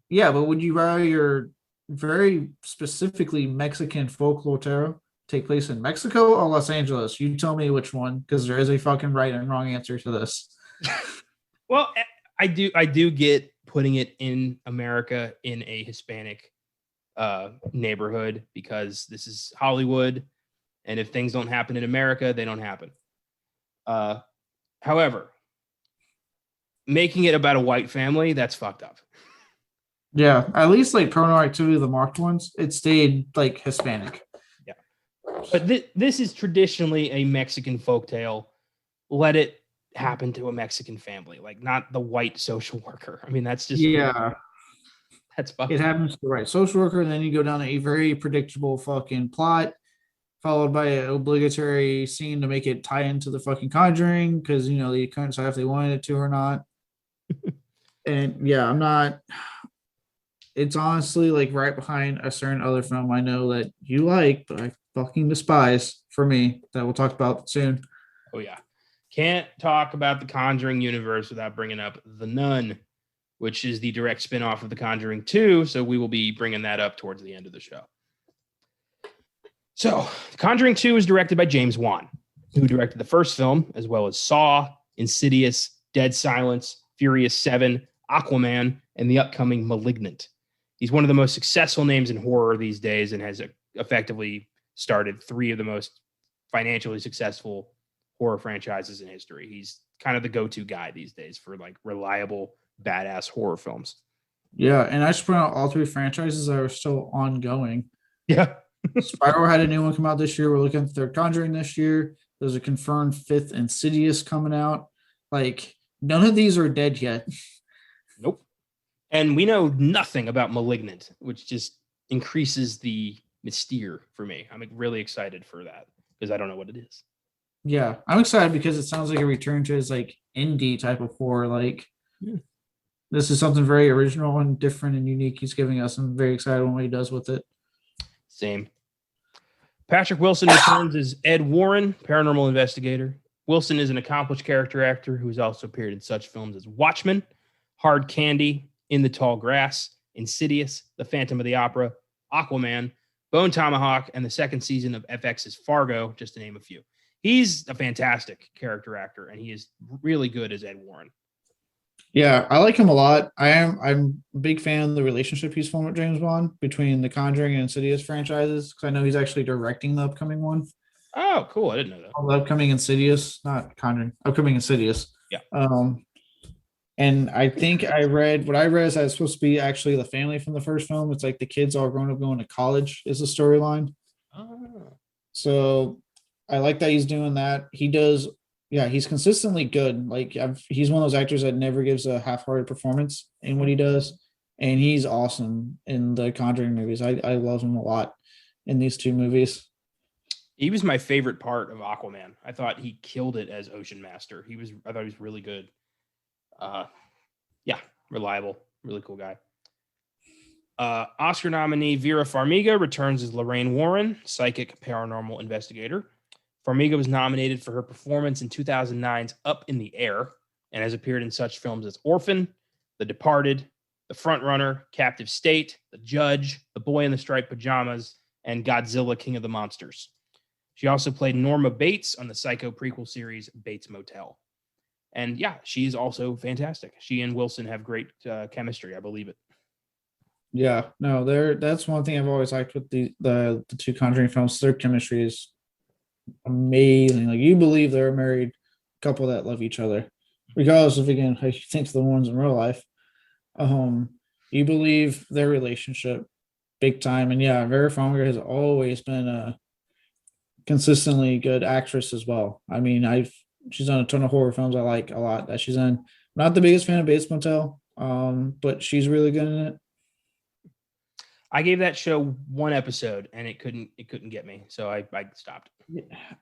yeah, but would you rather your very specifically Mexican folklore tale take place in Mexico or Los Angeles? You tell me which one, because there is a fucking right and wrong answer to this. Well, I do get putting it in America in a Hispanic neighborhood because this is Hollywood, and if things don't happen in America, they don't happen. However, making it about a white family, that's fucked up. Yeah, at least like Paranormal Activity, the marked ones, it stayed like Hispanic. Yeah, but this is traditionally a Mexican folktale. Let it happen to a Mexican family, like not the white social worker. I mean, that's just that's fucking. It happens to the right social worker, and then you go down a very predictable fucking plot, followed by an obligatory scene to make it tie into the fucking Conjuring because they couldn't decide if they wanted it to or not. And yeah, I'm not. It's honestly like right behind a certain other film I know that you like, but I fucking despise for me that we'll talk about soon. Oh yeah. Can't talk about the Conjuring universe without bringing up The Nun, which is the direct spinoff of The Conjuring 2. So we will be bringing that up towards the end of the show. So The Conjuring 2 is directed by James Wan, who directed the first film, as well as Saw, Insidious, Dead Silence, Furious 7, Aquaman, and the upcoming Malignant. He's one of the most successful names in horror these days and has effectively started 3 of the most financially successful horror franchises in history. He's kind of the go-to guy these days for like reliable, badass horror films. Yeah, and I should point out all 3 franchises that are still ongoing. Yeah. Spiral had a new one come out this year. We're looking at the 3rd Conjuring this year. There's a confirmed 5th Insidious coming out. Like, none of these are dead yet. Nope. And we know nothing about Malignant, which just increases the mystere for me. I'm really excited for that because I don't know what it is. Yeah, I'm excited because it sounds like a return to his like indie type of horror. Like, This is something very original and different and unique he's giving us. I'm very excited on what he does with it. Same. Patrick Wilson returns as Ed Warren, paranormal investigator. Wilson is an accomplished character actor who has also appeared in such films as Watchmen, Hard Candy, In the Tall Grass, Insidious, The Phantom of the Opera, Aquaman, Bone Tomahawk, and the second season of FX's Fargo, just to name a few. He's a fantastic character actor, and he is really good as Ed Warren. Yeah, I like him a lot. I'm a big fan of the relationship he's formed with James Bond between the Conjuring and Insidious franchises, because I know he's actually directing the upcoming one. Oh, cool. I didn't know that. The upcoming Insidious, not Conjuring, upcoming Insidious. Yeah. And I think I read is that it's supposed to be actually the family from the first film. It's like the kids all grown up going to college is the storyline. Oh. So I like that he's doing that. He does. Yeah, he's consistently good. Like he's one of those actors that never gives a half-hearted performance in what he does, and he's awesome in the Conjuring movies. I love him a lot in these two movies. He was my favorite part of Aquaman. I thought he killed it as Ocean Master. I thought he was really good. Yeah, reliable, really cool guy. Oscar nominee Vera Farmiga returns as Lorraine Warren, psychic paranormal investigator. Farmiga was nominated for her performance in 2009's Up in the Air and has appeared in such films as Orphan, The Departed, The Frontrunner, Captive State, The Judge, The Boy in the Striped Pajamas, and Godzilla King of the Monsters. She also played Norma Bates on the Psycho prequel series Bates Motel. And yeah, she's also fantastic. She and Wilson have great chemistry. I believe it. Yeah, no, that's one thing I've always liked with the two Conjuring films. Their chemistry is amazing. Like, you believe they're a married couple that love each other, regardless of, again, how you think the ones in real life. You believe their relationship big time. And yeah, Vera Farmiga has always been a consistently good actress as well. I mean, she's done a ton of horror films I like a lot that she's in. Not the biggest fan of Bates Motel, but she's really good in it. I gave that show one episode and it couldn't get me, so I stopped.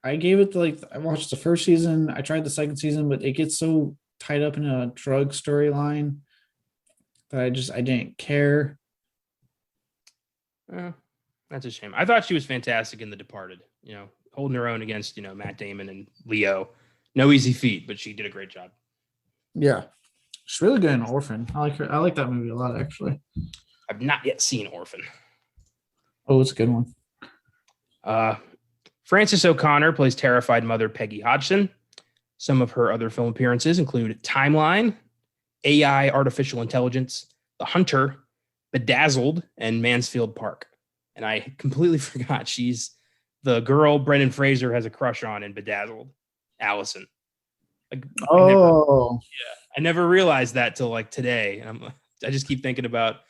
I gave it I watched the first season. I tried the second season, but it gets so tied up in a drug storyline that I didn't care. That's a shame. I thought she was fantastic in The Departed. Holding her own against Matt Damon and Leo. No easy feat, but she did a great job. Yeah, she's really good in Orphan. I like her. I like that movie a lot, actually. I've not yet seen Orphan. Oh, it's a good one. Frances O'Connor plays terrified mother Peggy Hodgson. Some of her other film appearances include Timeline, AI Artificial Intelligence, The Hunter, Bedazzled, and Mansfield Park. And I completely forgot she's the girl Brendan Fraser has a crush on in Bedazzled, Allison. I never realized that till today. I just keep thinking about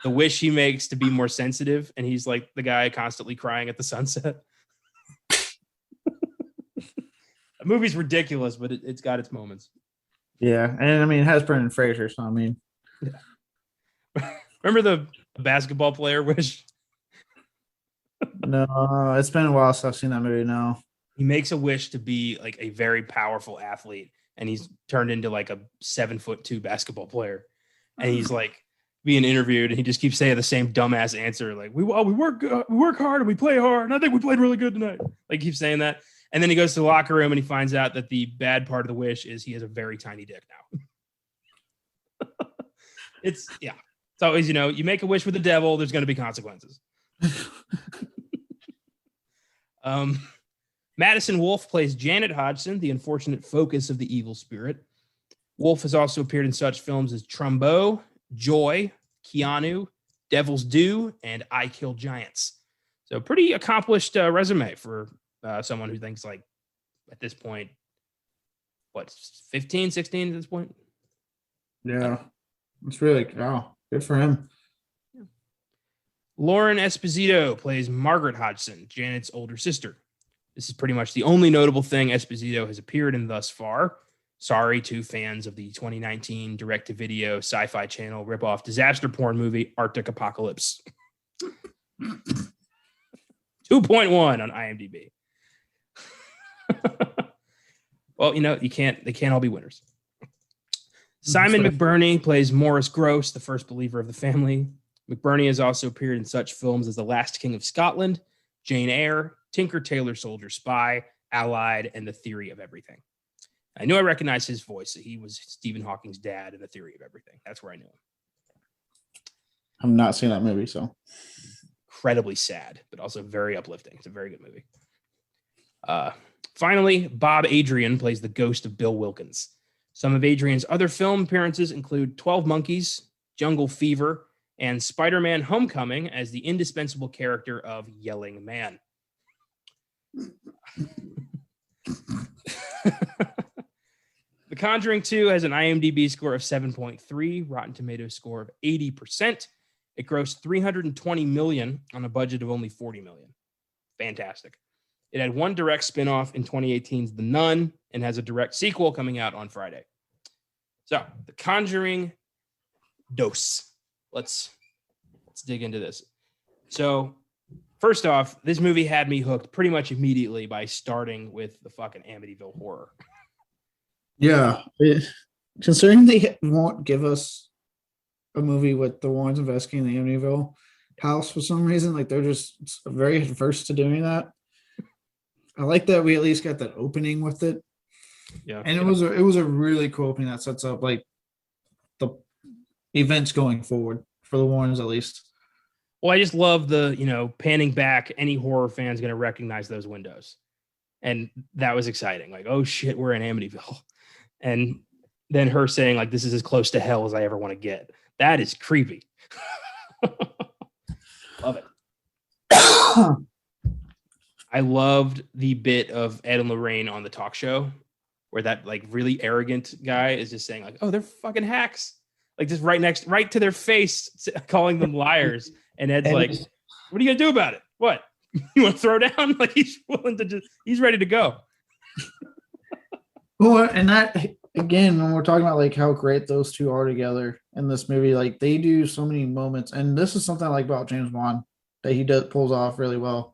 the wish he makes to be more sensitive, and he's like the guy constantly crying at the sunset. The movie's ridiculous, but it's got its moments. Yeah, and I mean, it has Brendan Fraser, so I mean, yeah. Remember the basketball player wish? No, it's been a while since I've seen that movie now. He makes a wish to be a very powerful athlete, and he's turned into a 7'2" basketball player, and he's being interviewed, and he just keeps saying the same dumbass answer, we work hard and we play hard, and I think we played really good tonight. He keeps saying that, and then he goes to the locker room and he finds out that the bad part of the wish is he has a very tiny dick now. It's always you make a wish with the devil, there's going to be consequences. Madison Wolfe plays Janet Hodgson, the unfortunate focus of the evil spirit. Wolfe has also appeared in such films as Trumbo, Joy, Keanu, Devil's Due, and I Kill Giants. So pretty accomplished resume for someone who thinks at this point, 15, 16 at this point? Yeah. It's really, good for him. Yeah. Lauren Esposito plays Margaret Hodgson, Janet's older sister. This is pretty much the only notable thing Esposito has appeared in thus far. Sorry to fans of the 2019 direct-to-video Sci-Fi Channel ripoff disaster porn movie Arctic Apocalypse. 2.1 on IMDb. Well, they can't all be winners. Simon McBurney plays Morris Gross, the first believer of the family. McBurney has also appeared in such films as The Last King of Scotland, Jane Eyre, Tinker Tailor Soldier Spy, Allied, and The Theory of Everything. I knew I recognized his voice. He was Stephen Hawking's dad in The Theory of Everything. That's where I knew him. I'm not seeing that movie, so. incredibly sad, but also very uplifting. It's a very good movie. Finally, Bob Adrian plays the ghost of Bill Wilkins. Some of Adrian's other film appearances include 12 Monkeys, Jungle Fever, and Spider-Man Homecoming as the indispensable character of Yelling Man. The Conjuring 2 has an IMDb score of 7.3, Rotten Tomatoes score of 80%. It grossed $320 million on a budget of only $40 million. Fantastic. It had one direct spinoff in 2018's The Nun and has a direct sequel coming out on Friday. So, The Conjuring Dos. Let's dig into this. So, first off, this movie had me hooked pretty much immediately by starting with the fucking Amityville Horror. Yeah. Considering they won't give us a movie with the Warrens investigating the Amityville house for some reason, like they're just very adverse to doing that. I like that we at least got that opening with it. Yeah. And it was a really cool opening that sets up like the events going forward for the Warrens at least. Well, I just love the, panning back, any horror fan's going to recognize those windows. And that was exciting. Like, oh shit, we're in Amityville. And then her saying like, this is as close to hell as I ever want to get. That is creepy. Love it. I loved the bit of Ed and Lorraine on the talk show where that like really arrogant guy is just saying like, oh, they're fucking hacks. Like just right to their face, calling them liars. And Ed's like, what are you going to do about it? What? You want to throw down? Like he's willing to he's ready to go. Well, and that again, when we're talking about like how great those two are together in this movie, like they do so many moments. And this is something I like about James Wan that he pulls off really well.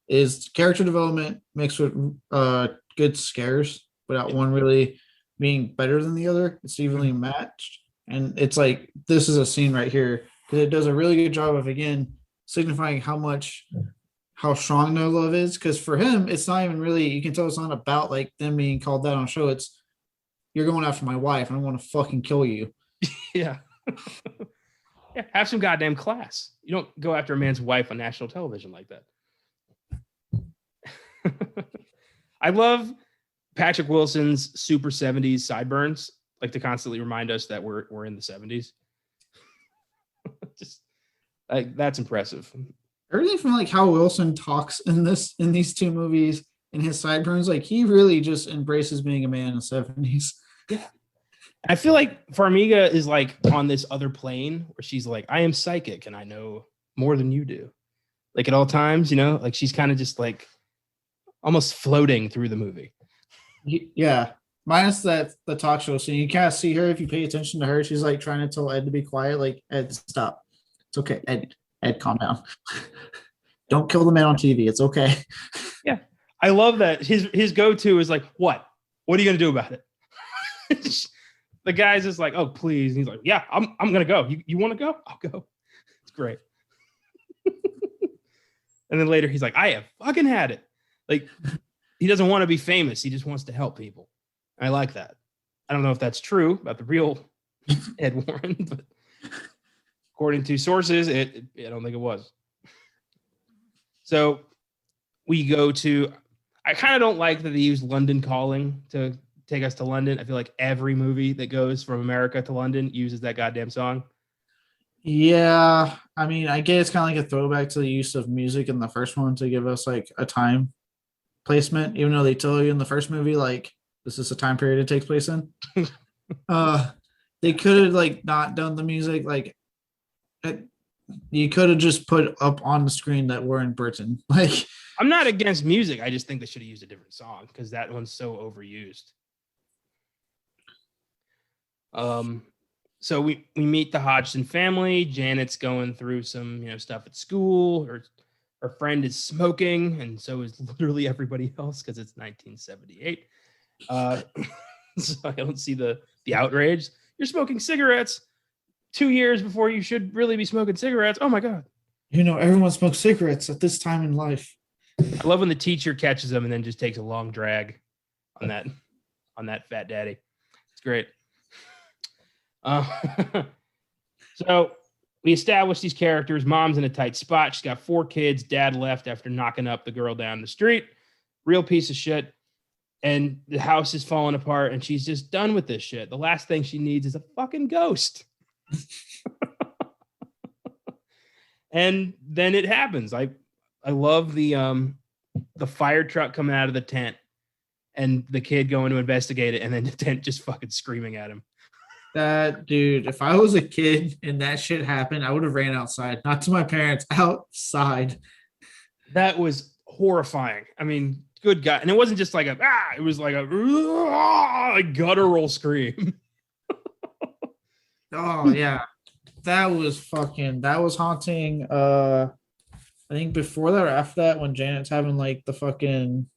Is character development mixed with good scares without one really being better than the other. It's evenly matched. And it's like, this is a scene right here because it does a really good job of, again, signifying how strong their love is. Because for him, it's not even really, you can tell it's not about like them being called that on show. It's, you're going after my wife and I want to fucking kill you. Yeah. Yeah. Have some goddamn class. You don't go after a man's wife on national television like that. I love Patrick Wilson's super 70s sideburns, like to constantly remind us that we're in the 70s. Just like that's impressive. Everything from like how Wilson talks in these two movies and his sideburns, like he really just embraces being a man in the 70s. Yeah. I feel like Farmiga is like on this other plane where she's like, I am psychic and I know more than you do. Like at all times, like she's kind of just like almost floating through the movie. Yeah. Minus the talk show scene. You can't see her if you pay attention to her. She's like trying to tell Ed to be quiet. Like, Ed, stop. It's okay. Ed, calm down. Don't kill the man on TV. It's okay. Yeah. I love that. His go-to is like, what? What are you going to do about it? The guy's just like, oh, please. And he's like, yeah, I'm going to go. You want to go? I'll go. It's great. And then later he's like, I have fucking had it. Like, he doesn't want to be famous. He just wants to help people. I like that. I don't know if that's true about the real Ed Warren, but according to sources, I don't think it was. So we go to, I kind of don't like that they use London Calling to take us to London. I feel like every movie that goes from America to London uses that goddamn song. Yeah. I mean, I guess it's kind of like a throwback to the use of music in the first one to give us like a time placement, even though they tell you in the first movie, like, this is a time period it takes place in. They could have like not done the music. Like you could have just put up on the screen that we're in Britain. Like, I'm not against music. I just think they should have used a different song because that one's so overused. So we meet the Hodgson family. Janet's going through some, stuff at school. Her friend is smoking, and so is literally everybody else because it's 1978. So I don't see the outrage. You're smoking cigarettes 2 years before you should really be smoking cigarettes. Oh my God. Everyone smokes cigarettes at this time in life. I love when the teacher catches them and then just takes a long drag on that fat daddy. It's great. So we established these characters. Mom's in a tight spot. She's got 4 kids. Dad left after knocking up the girl down the street. Real piece of shit. And the house is falling apart and she's just done with this shit. The last thing she needs is a fucking ghost. And then it happens. I love the fire truck coming out of the tent and the kid going to investigate it and then the tent just fucking screaming at him. That dude, if I was a kid and that shit happened, I would have ran outside, not to my parents, outside. That was horrifying. I mean, good God. And it wasn't just like it was like a guttural scream. Oh yeah. That was haunting. I think before that or after that, when Janet's having like the fucking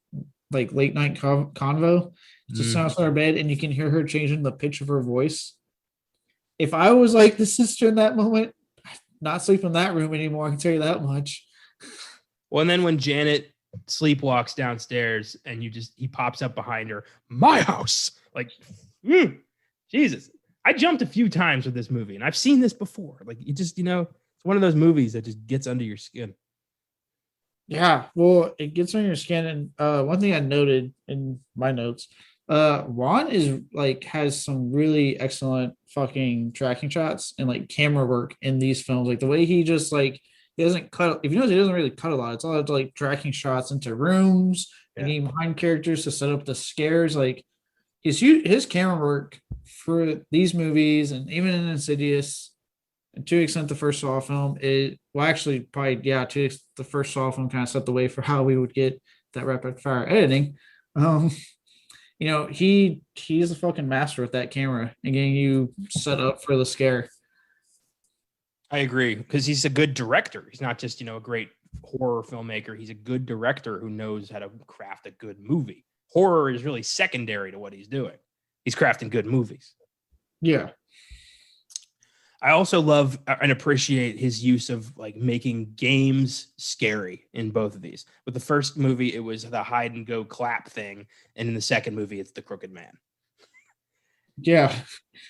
like late night convo, just sounds on her bed and you can hear her changing the pitch of her voice. If I was like the sister in that moment, I'd not sleep in that room anymore. I can tell you that much. Well, and then when Janet sleepwalks downstairs and he pops up behind her, my house, like, Jesus. I jumped a few times with this movie and I've seen this before. Like, you just, it's one of those movies that just gets under your skin. Yeah, well, it gets on your skin. And one thing I noted in my notes, Juan has some really excellent fucking tracking shots and like camera work in these films. Like the way he just like he doesn't cut. If you notice, he doesn't really cut a lot. It's all like tracking shots into rooms and getting behind characters to set up the scares. Like his camera work for these movies and even in Insidious. And to extent the first Saw film, the first Saw film kind of set the way for how we would get that rapid fire editing. He's a fucking master with that camera and getting you set up for the scare. I agree, because he's a good director. He's not just, a great horror filmmaker. He's a good director who knows how to craft a good movie. Horror is really secondary to what he's doing. He's crafting good movies. Yeah. I also love and appreciate his use of like making games scary in both of these. With the first movie, it was the hide and go clap thing. And in the second movie, it's the Crooked Man. Yeah.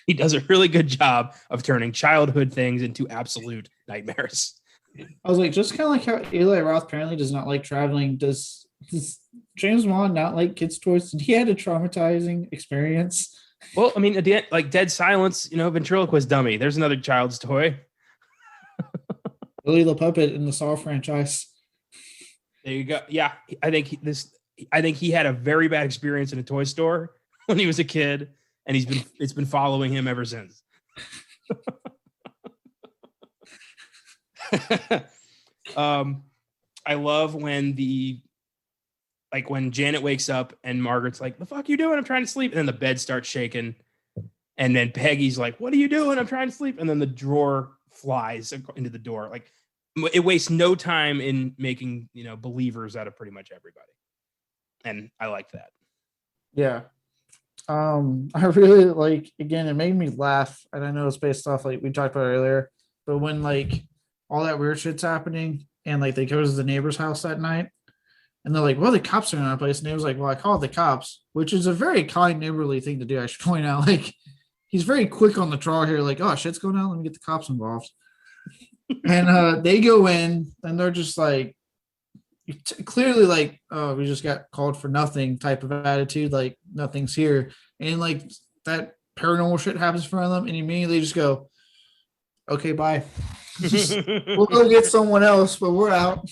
He does a really good job of turning childhood things into absolute nightmares. I was like, just kind of like how Eli Roth apparently does not like traveling. Does James Wan not like kids' toys? Did he had a traumatizing experience? Well, I mean, at the end, like Dead Silence, ventriloquist dummy. There's another child's toy. Billy the Puppet in the Saw franchise. There you go. Yeah, I think he had a very bad experience in a toy store when he was a kid, and it's been following him ever since. I love when when Janet wakes up and Margaret's like, "The fuck you doing? I'm trying to sleep." And then the bed starts shaking. And then Peggy's like, "What are you doing? I'm trying to sleep." And then the drawer flies into the door. Like, it wastes no time in making, believers out of pretty much everybody. And I like that. Yeah. I really again, it made me laugh. And I know it's based off we talked about earlier, but when all that weird shit's happening and they go to the neighbor's house that night. And they're like, well, the cops are in our place. And he was like, well, I called the cops, which is a very kind, neighborly thing to do. I should point out, he's very quick on the draw here. Like, oh, shit's going on. Let me get the cops involved. And they go in and they're just clearly oh, we just got called for nothing type of attitude. Like nothing's here. And that paranormal shit happens in front of them. And immediately just go, okay, bye. We'll go get someone else, but we're out.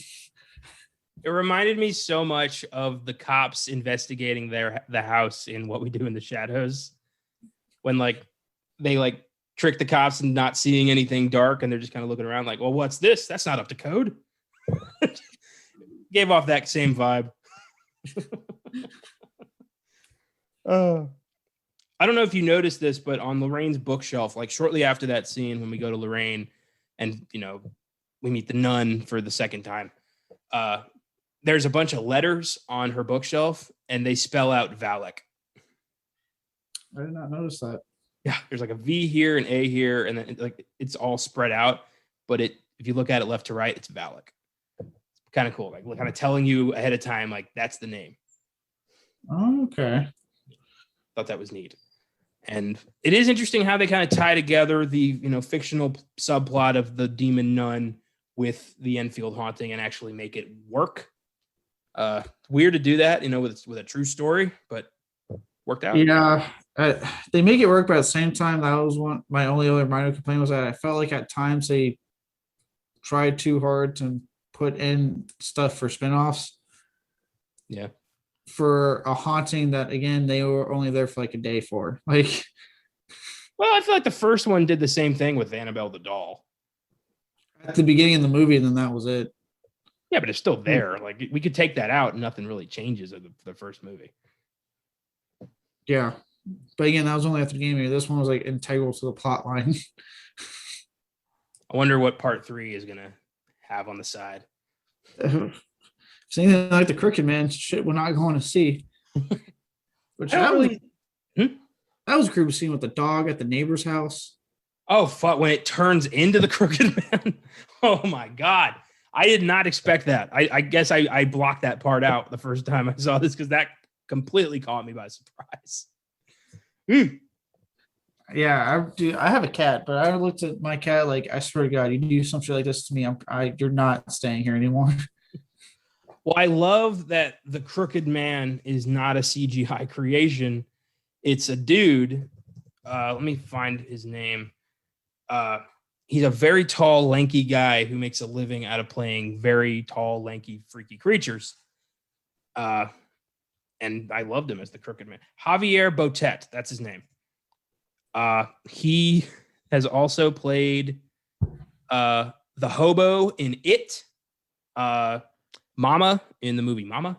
It reminded me so much of the cops investigating the house in What We Do in the Shadows, when they trick the cops and not seeing anything dark, and they're just kind of looking around like, well, what's this? That's not up to code. Gave off that same vibe. I don't know if you noticed this, but on Lorraine's bookshelf, shortly after that scene when we go to Lorraine and we meet the nun for the second time, there's a bunch of letters on her bookshelf and they spell out Valak. I did not notice that. Yeah, there's a V here, an A here, and then it's all spread out. But if you look at it left to right, it's Valak. It's kind of cool. Kind of telling you ahead of time, that's the name. Oh, okay. Thought that was neat. And it is interesting how they kind of tie together the fictional subplot of the demon nun with the Enfield haunting and actually make it work. Weird to do that, with a true story, but worked out. Yeah, they make it work, but at the same time, that was my only other minor complaint was that I felt like at times they tried too hard to put in stuff for spinoffs. Yeah. For a haunting that, again, they were only there for like a day for. Like, well, I feel like the first one did the same thing with Annabelle the doll. At the beginning of the movie, and then that was it. Yeah, but it's still there. Like, we could take that out and nothing really changes in the first movie. Yeah. But again, that was only at the beginning. This one was like integral to the plot line. I wonder what part 3 is going to have on the side. Anything like the Crooked Man, shit we're not going to see. Which that was a creepy scene with the dog at the neighbor's house. Oh, fuck. When it turns into the Crooked Man. Oh, my God. I did not expect that. I guess I blocked that part out the first time I saw this because that completely caught me by surprise. Yeah, I have a cat, but I looked at my cat like, I swear to God, you do some shit like this to me, you're not staying here anymore. Well, I love that the Crooked Man is not a CGI creation. It's a dude. Let me find his name. He's a very tall, lanky guy who makes a living out of playing very tall, lanky, freaky creatures. And I loved him as the Crooked Man. Javier Botet, that's his name. He has also played the hobo in It. Mama in the movie Mama,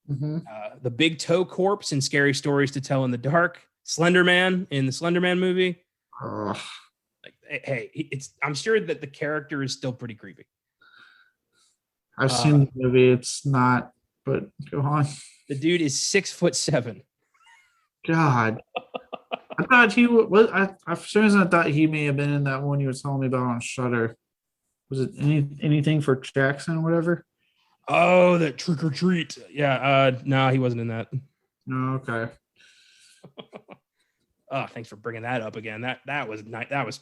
the Big Toe Corpse in Scary Stories to Tell in the Dark, Slender Man in the Slender Man movie. Hey, I'm sure that the character is still pretty creepy. I've seen the movie. It's not, but go on. The dude is 6'7". God, I thought he was. For some reason, I thought he may have been in that one you were telling me about on Shudder. Was it anything for Jackson or whatever? Oh, that Trick or Treat. Yeah. No, he wasn't in that. No. Okay. Oh, thanks for bringing that up again. That was nice. That was,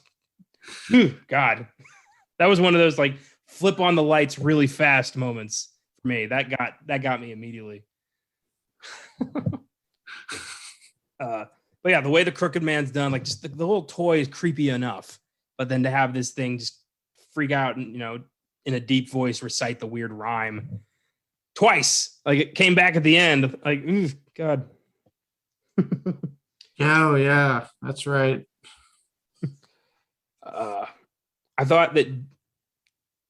God, that was one of those like flip on the lights really fast moments for me. That got me immediately. But yeah, the way the Crooked Man's done, like just the little toy is creepy enough, but then to have this thing just freak out and in a deep voice recite the weird rhyme twice, like it came back at the end, like God. Oh yeah, that's right. I thought that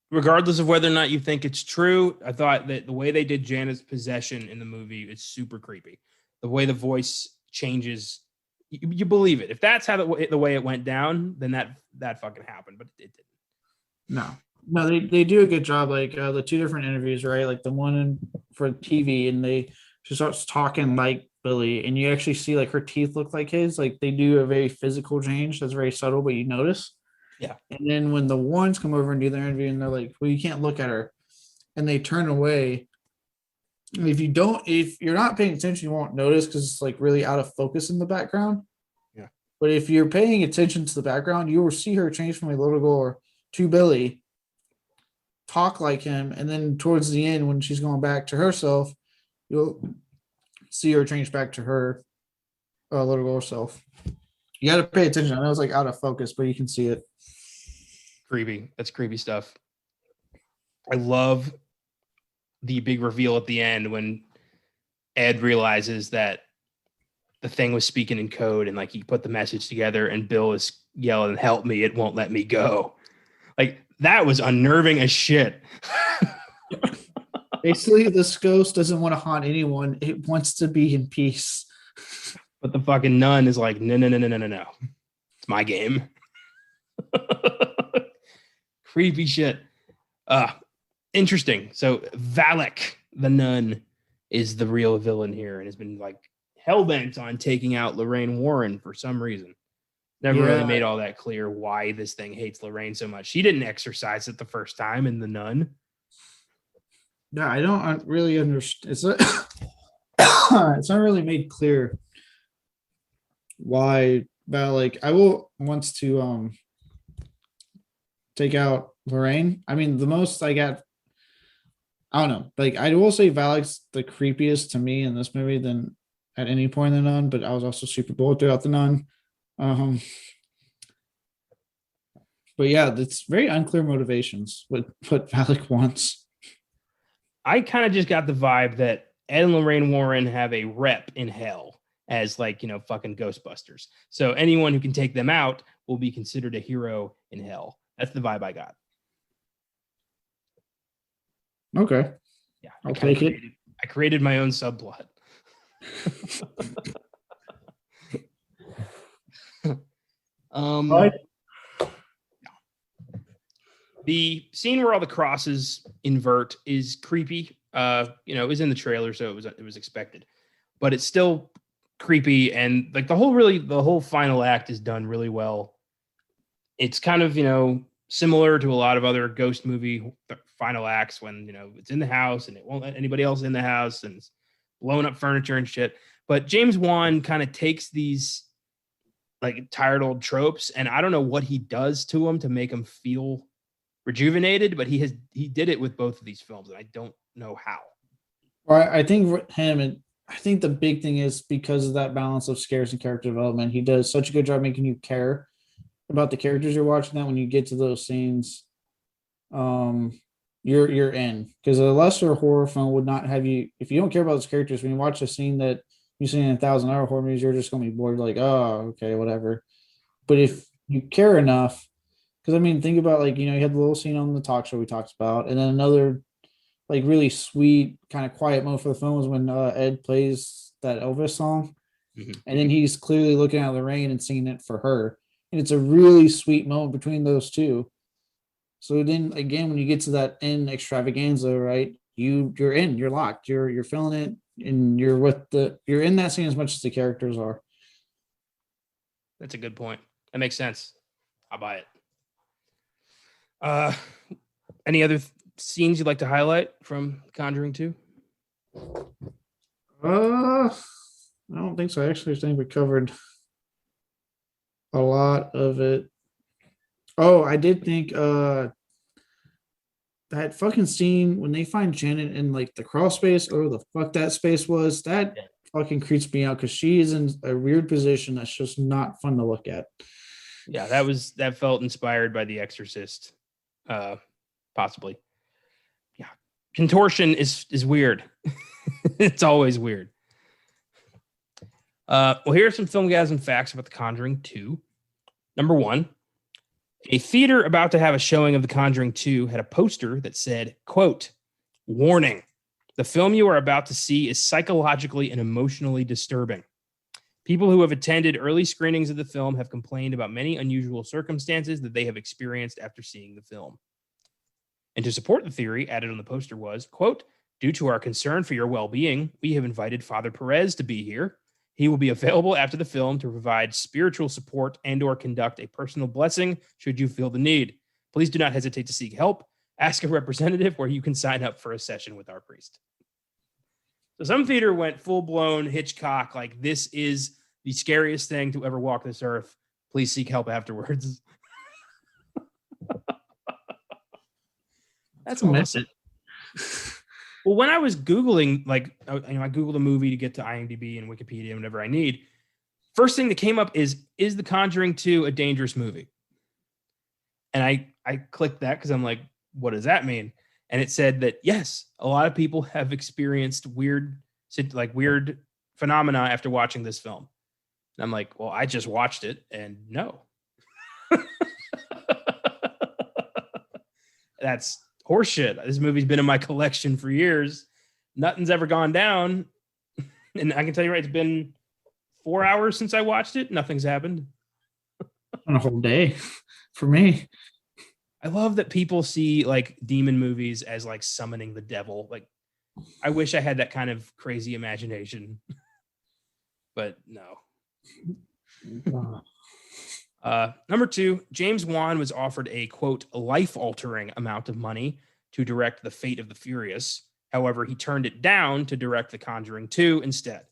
regardless of whether or not you think it's true, I thought that the way they did Janet's possession in the movie is super creepy. The way the voice changes, you believe it. If that's how the way it went down, then that fucking happened, but it didn't. No, they do a good job. Like the two different interviews, right? Like the one for TV, and she starts talking like Billy, and you actually see like her teeth look like his. Like they do a very physical change that's very subtle, but you notice. Yeah. And then when the ones come over and do their interview, and they're like, "Well, you can't look at her," and they turn away. If you're not paying attention, you won't notice because it's like really out of focus in the background. Yeah. But if you're paying attention to the background, you will see her change from a little girl to Billy, talk like him, and then towards the end when she's going back to herself, you'll see her change back to her little girl self. You got to pay attention. I know it's like out of focus, but you can see it. Creepy. That's creepy stuff. I love the big reveal at the end when Ed realizes that the thing was speaking in code, and like he put the message together, and Bill is yelling, "Help me, it won't let me go." Like that was unnerving as shit. Basically, this ghost doesn't want to haunt anyone. It wants to be in peace. But the fucking nun is like, no. It's my game. Creepy shit. Interesting. So Valak, the nun, is the real villain here and has been like hell-bent on taking out Lorraine Warren for some reason. Never really made all that clear why this thing hates Lorraine so much. She didn't exercise it the first time in The Nun. Yeah, I don't really understand. It's not really made clear why Valak. I will wants to take out Lorraine. I mean, the most I got. I don't know. Like I will say Valak's the creepiest to me in this movie than at any point in the Nun, but I was also super bored throughout the Nun. Um, but yeah, it's very unclear motivations what Valak wants. I kind of just got the vibe that Ed and Lorraine Warren have a rep in hell as like, fucking Ghostbusters. So anyone who can take them out will be considered a hero in hell. That's the vibe I got. Okay. Yeah. I'll take it. I created my own subplot. Right. The scene where all the crosses invert is creepy. It was in the trailer, so it was expected, but it's still creepy. And like the whole final act is done really well. It's kind of, similar to a lot of other ghost movie final acts when, it's in the house and it won't let anybody else in the house and it's blowing up furniture and shit. But James Wan kind of takes these like tired old tropes, and I don't know what he does to them to make them feel rejuvenated, but he did it with both of these films, and I don't know how. Well, I think with him, and I think the big thing is because of that balance of scares and character development, he does such a good job making you care about the characters you're watching that when you get to those scenes, you're in. Because a lesser horror film would not have you, if you don't care about those characters, when you watch a scene that you've seen in 1,000 hour horror movies, you're just gonna be bored, like, oh, okay, whatever. But if you care enough, because I mean, think about like, you had the little scene on the talk show we talked about, and then another like really sweet kind of quiet moment for the film was when Ed plays that Elvis song, and then he's clearly looking out of the rain and singing it for her, and it's a really sweet moment between those two. So then again, when you get to that end extravaganza, right, you're in, you're locked, you're feeling it, and you're in that scene as much as the characters are. That's a good point. That makes sense. I'll buy it. Any other scenes you'd like to highlight from Conjuring 2? I don't think so. I actually think we covered a lot of it. Oh, I did think that fucking scene when they find Janet in like the crawl space, or the fuck that space was, that fucking creeps me out because she is in a weird position that's just not fun to look at. Yeah, that felt inspired by The Exorcist, possibly. Yeah, contortion is weird. It's always weird. Well, here are some Filmgazm facts about The Conjuring 2. Number 1, a theater about to have a showing of The Conjuring 2 had a poster that said, quote, "Warning, the film you are about to see is psychologically and emotionally disturbing. People who have attended early screenings of the film have complained about many unusual circumstances that they have experienced after seeing the film." And to support the theory, added on the poster was, quote, "Due to our concern for your well-being, we have invited Father Perez to be here. He will be available after the film to provide spiritual support and or conduct a personal blessing should you feel the need. Please do not hesitate to seek help. Ask a representative where you can sign up for a session with our priest." So some theater went full-blown Hitchcock, like, this is the scariest thing to ever walk this earth. Please seek help afterwards. That's awesome. Well, when I was Googling, like, I Googled a movie to get to IMDb and Wikipedia and whatever I need. First thing that came up is The Conjuring 2 a dangerous movie? And I clicked that because I'm like, what does that mean? And it said that, yes, a lot of people have experienced weird phenomena after watching this film. And I'm like, well, I just watched it, and no. That's horseshit. This movie's been in my collection for years. Nothing's ever gone down. And I can tell you right, it's been 4 hours since I watched it. Nothing's happened. On a whole day for me. I love that people see like demon movies as like summoning the devil. Like, I wish I had that kind of crazy imagination. But no. Number 2, James Wan was offered a, quote, life-altering amount of money to direct The Fate of the Furious. However, he turned it down to direct The Conjuring 2 instead.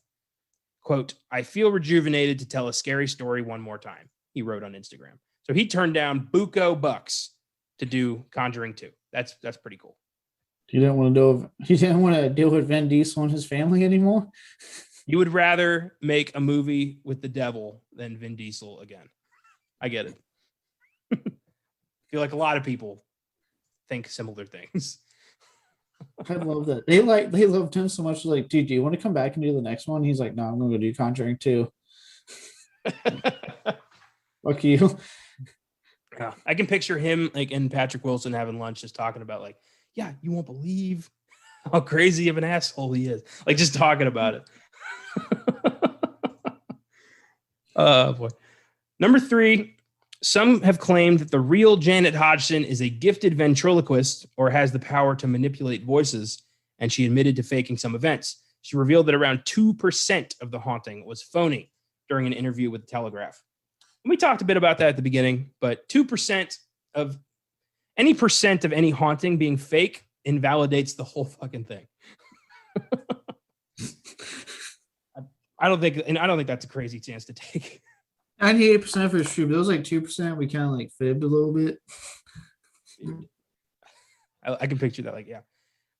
quote, "I feel rejuvenated to tell a scary story one more time," he wrote on Instagram. So he turned down buco bucks to do Conjuring 2. That's pretty cool. He didn't want to deal with Vin Diesel and his family anymore. You would rather make a movie with the devil than Vin Diesel again. I get it. I feel like a lot of people think similar things. I love that. They loved him so much. Like, dude, do you want to come back and do the next one? He's like, no, I'm gonna go do Conjuring 2. Fuck you. Yeah, I can picture him like and Patrick Wilson having lunch, just talking about like, yeah, you won't believe how crazy of an asshole he is. Like just talking about it. Oh boy. Number 3, some have claimed that the real Janet Hodgson is a gifted ventriloquist or has the power to manipulate voices, and she admitted to faking some events. She revealed that around 2% of the haunting was phony during an interview with The Telegraph. And we talked a bit about that at the beginning, but 2% of any haunting being fake invalidates the whole fucking thing. I don't think that's a crazy chance to take. 98% of it's true, but it was like 2%. We kind of like fibbed a little bit. I can picture that. Like, yeah,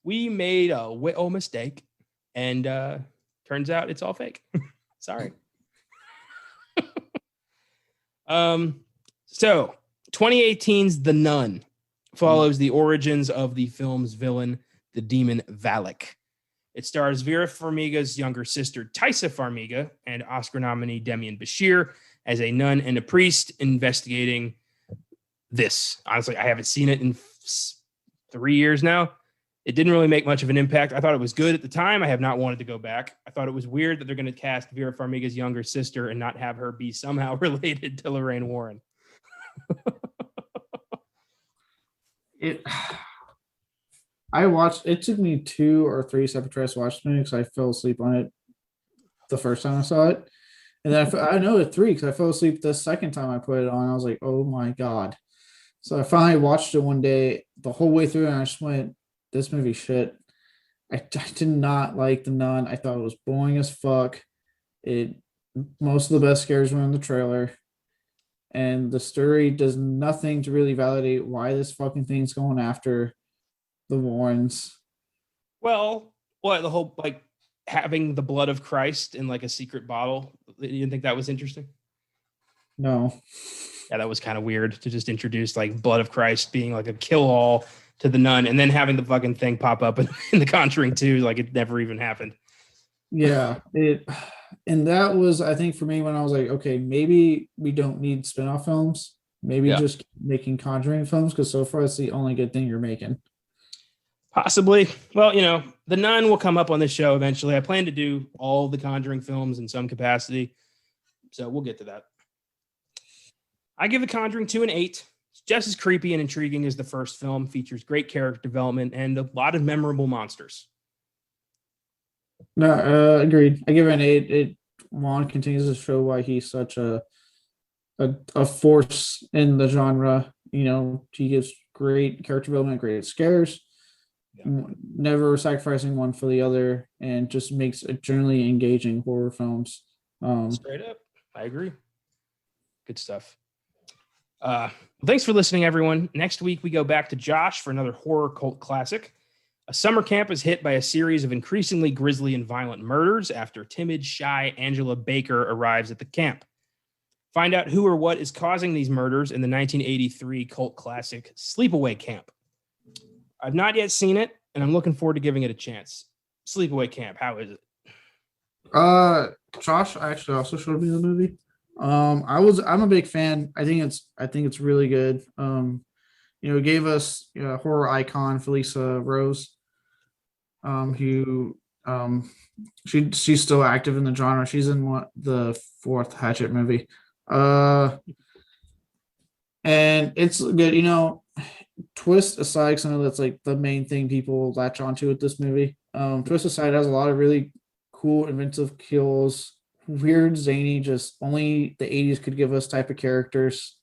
we made a mistake, and turns out it's all fake. Sorry. So 2018's The Nun follows the origins of the film's villain, the demon Valak. It stars Vera Farmiga's younger sister, Taissa Farmiga, and Oscar nominee Demian Bashir as a nun and a priest investigating this. Honestly, I haven't seen it in 3 years now. It didn't really make much of an impact. I thought it was good at the time. I have not wanted to go back. I thought it was weird that they're going to cast Vera Farmiga's younger sister and not have her be somehow related to Lorraine Warren. It took me 2 or 3 separate tries to watch the movie because I fell asleep on it the first time I saw it. And then I know it 3 because I fell asleep the second time I put it on. I was like, oh my God. So I finally watched it one day the whole way through and I just went, this movie shit. I did not like The Nun. I thought it was boring as fuck. Most of the best scares were in the trailer. And the story does nothing to really validate why this fucking thing's going after the Warrens. Well, what the whole like having the blood of Christ in like a secret bottle. You didn't think that was interesting? No. Yeah, that was kind of weird to just introduce like blood of Christ being like a kill-all to the nun and then having the fucking thing pop up in the Conjuring 2 like it never even happened. Yeah, and that was, I think, for me when I was like, okay, maybe we don't need spin-off films. Maybe just keep making Conjuring films because so far it's the only good thing you're making. Possibly. Well, The Nun will come up on this show eventually. I plan to do all the Conjuring films in some capacity, so we'll get to that. I give The Conjuring 2 an 8. It's just as creepy and intriguing as the first film. Features great character development and a lot of memorable monsters. No, agreed. I give it an 8. Juan continues to show why he's such a force in the genre. He gives great character development, great scares, never sacrificing one for the other, and just makes it generally engaging horror films. Straight up. I agree. Good stuff. Thanks for listening, everyone. Next week, we go back to Josh for another horror cult classic. A summer camp is hit by a series of increasingly grisly and violent murders after timid, shy Angela Baker arrives at the camp. Find out who or what is causing these murders in the 1983 cult classic Sleepaway Camp. I've not yet seen it, and I'm looking forward to giving it a chance. Sleepaway Camp, how is it? Josh actually also showed me the movie. I'm a big fan. I think it's really good. It gave us horror icon Felissa Rose, who she's still active in the genre. She's in the 4th Hatchet movie. And it's good, twist aside, because I know that's like the main thing people latch onto with this movie. Twist aside, has a lot of really cool, inventive kills, weird, zany, just only the 80s could give us type of characters.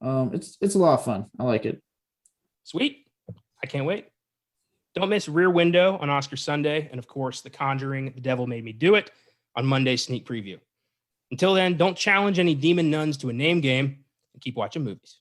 It's a lot of fun. I like it. Sweet. I can't wait. Don't miss Rear Window on Oscar Sunday. And of course, The Conjuring, The Devil Made Me Do It on Monday's sneak preview. Until then, don't challenge any demon nuns to a name game and keep watching movies.